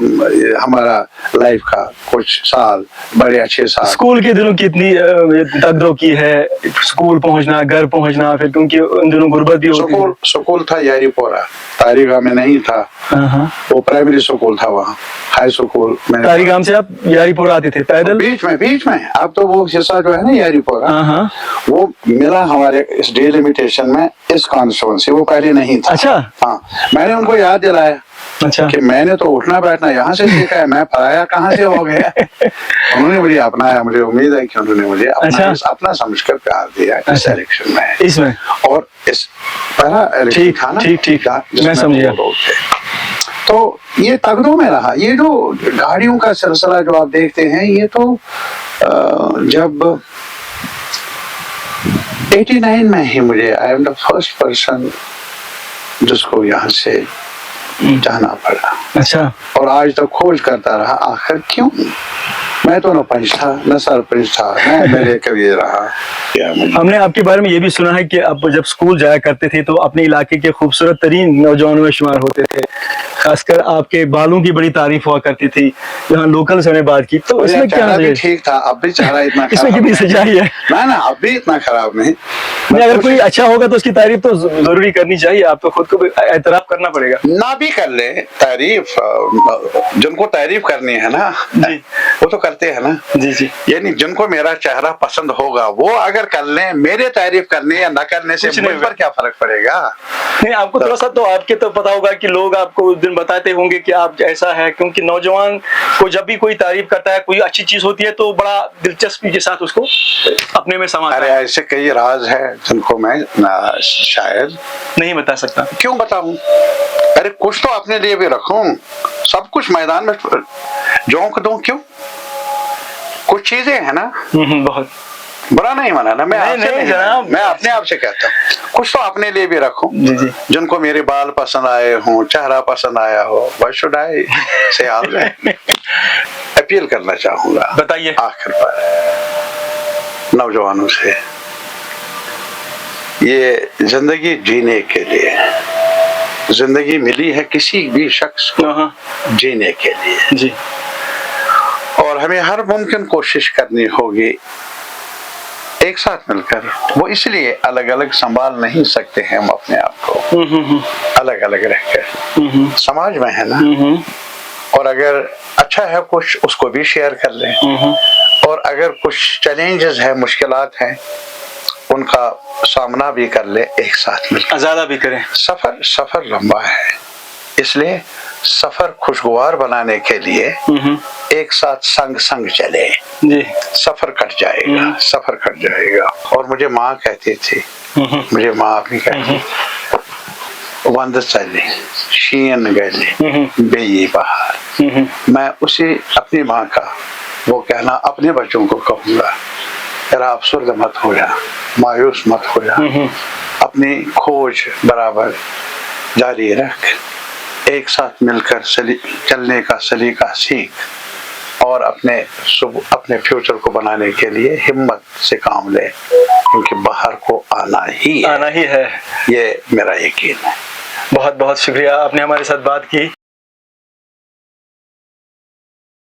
हमारा लाइफ का कुछ साल, बड़े अच्छे साल। स्कूल के दिनों कितनी दगदो की है, स्कूल पहुंचना, घर पहुंचना, फिर क्योंकि उन दिनों गुर्बत भी होती है। स्कूल था यारीपोरा, तारीगाम में नहीं था, वो प्राइमरी स्कूल था वहाँ। हाई स्कूल में तारीगाम से आप यारीपोरा आते थे पैदल? बीच में अब तो वो हिस्सा जो है ना यारीपोरा, वो मिला हमारे इस डिलिमिटेशन में, इस कॉन्स्टिट्यूएंसी, वो पहले नहीं था। अच्छा। हाँ, मैंने उनको याद दिलाया। अच्छा। कि मैंने तो उठना बैठना यहाँ से सीखा है, मैं पराया कहाँ से हो गया। उन्होंने मुझे अपनाया, मुझे उम्मीद है कि उन्होंने मुझे अपना समझकर प्यार दिया इस इलेक्शन में, इसमें। और इस पहला इलेक्शन था ना, ठीक, मैं समझ। तो ये तगड़ों में रहा। ये जो गाड़ियों का सिलसिला जो आप देखते हैं, ये तो जब 89 में ही मुझे, I am the first person जिसको यहाँ से जाना पड़ा। अच्छा। और आज तक खोज करता रहा, आखिर क्यों? मैं तो न पंच था, न सरपंच था, न मेरे कभी रहा। हमने आपके बारे में ये भी सुना है कि आप जब स्कूल जाया करते थे तो अपने इलाके के खूबसूरत तरीन नौजवानों में शुमार होते थे, खासकर आपके बालों की बड़ी तारीफ हुआ करती थी, यहाँ लोकल से हमने बात की, तो इसमें क्या चेहरा भी है? ठीक था, अब भी चेहरा इतना इसमें खराब कितनी नहीं। सच्चाई है? ना अब भी इतना खराब नहीं। नहीं, अगर कोई अच्छा होगा तो उसकी तारीफ तो जरूरी करनी चाहिए, आप तो खुद को भी एतराफ करना पड़ेगा। ना भी कर ले तारीफ, जिनको तारीफ करनी है ना जी। वो तो करते हैं ना। जी जी। यानी जिनको मेरा चेहरा पसंद होगा वो अगर कर लें, मेरे तारीफ करने या न करने से कुछ मुझ नहीं पर क्या फर्क पड़ेगा। नहीं, आपको थोड़ा सा तो आपके तो पता होगा कि लोग आपको उस दिन बताते होंगे कि आप ऐसा है, क्योंकि नौजवान को जब भी कोई तारीफ करता है, कोई अच्छी चीज होती है तो बड़ा दिलचस्पी के साथ उसको अपने में समाता अरे है। ऐसे कई राज है जिनको मैं शायद नहीं बता सकता। क्यों बताऊं। अरे कुछ तो अपने लिए भी रखूं, सब कुछ मैदान में झोंक दूं क्यों। कुछ चीजें हैं ना, बहुत बुरा नहीं माना मैं नहीं, आपसे नहीं, नहीं, जनाब। मैं अपने आप से कहता हूँ कुछ तो अपने लिए भी रखूं। जी जी। जिनको मेरे बाल पसंद आए हों, चेहरा पसंद आया हो, व्हाट शुड आई से अपील करना चाहूंगा बताइए। आखिर पर नौजवानों से, ये जिंदगी जीने के लिए जिंदगी मिली है किसी भी शख्स को जीने के लिए जी, और हमें हर मुमकिन कोशिश करनी होगी एक साथ मिलकर। वो इसलिए अलग अलग संभाल नहीं सकते हैं हम अपने आप को, अलग अलग रहकर समाज में है ना। और अगर अच्छा है कुछ उसको भी शेयर कर लें, और अगर कुछ चैलेंजेस है, मुश्किलात हैं, उनका सामना भी कर ले एक साथ मिलकर, आजादा भी करें। सफर लंबा है, इसलिए सफर खुशगवार बनाने के लिए एक साथ संग चले। जी। सफर कट जाएगा। और मुझे माँ कहती थी, मुझे माँ अपनी कहती, वंद चले शीन गले बेई बहार। मैं उसी अपनी माँ का वो कहना अपने बच्चों को कहूँगा, तेरा अफसुर्द मत हो जा, मायूस मत हो जा, अपनी खोज बराबर जारी रख, एक साथ मिलकर चलने का सलीका सीख, और अपने फ्यूचर को बनाने के लिए हिम्मत से काम ले, क्योंकि बाहर को आना ही है, ये मेरा यकीन है। बहुत बहुत शुक्रिया, आपने हमारे साथ बात की।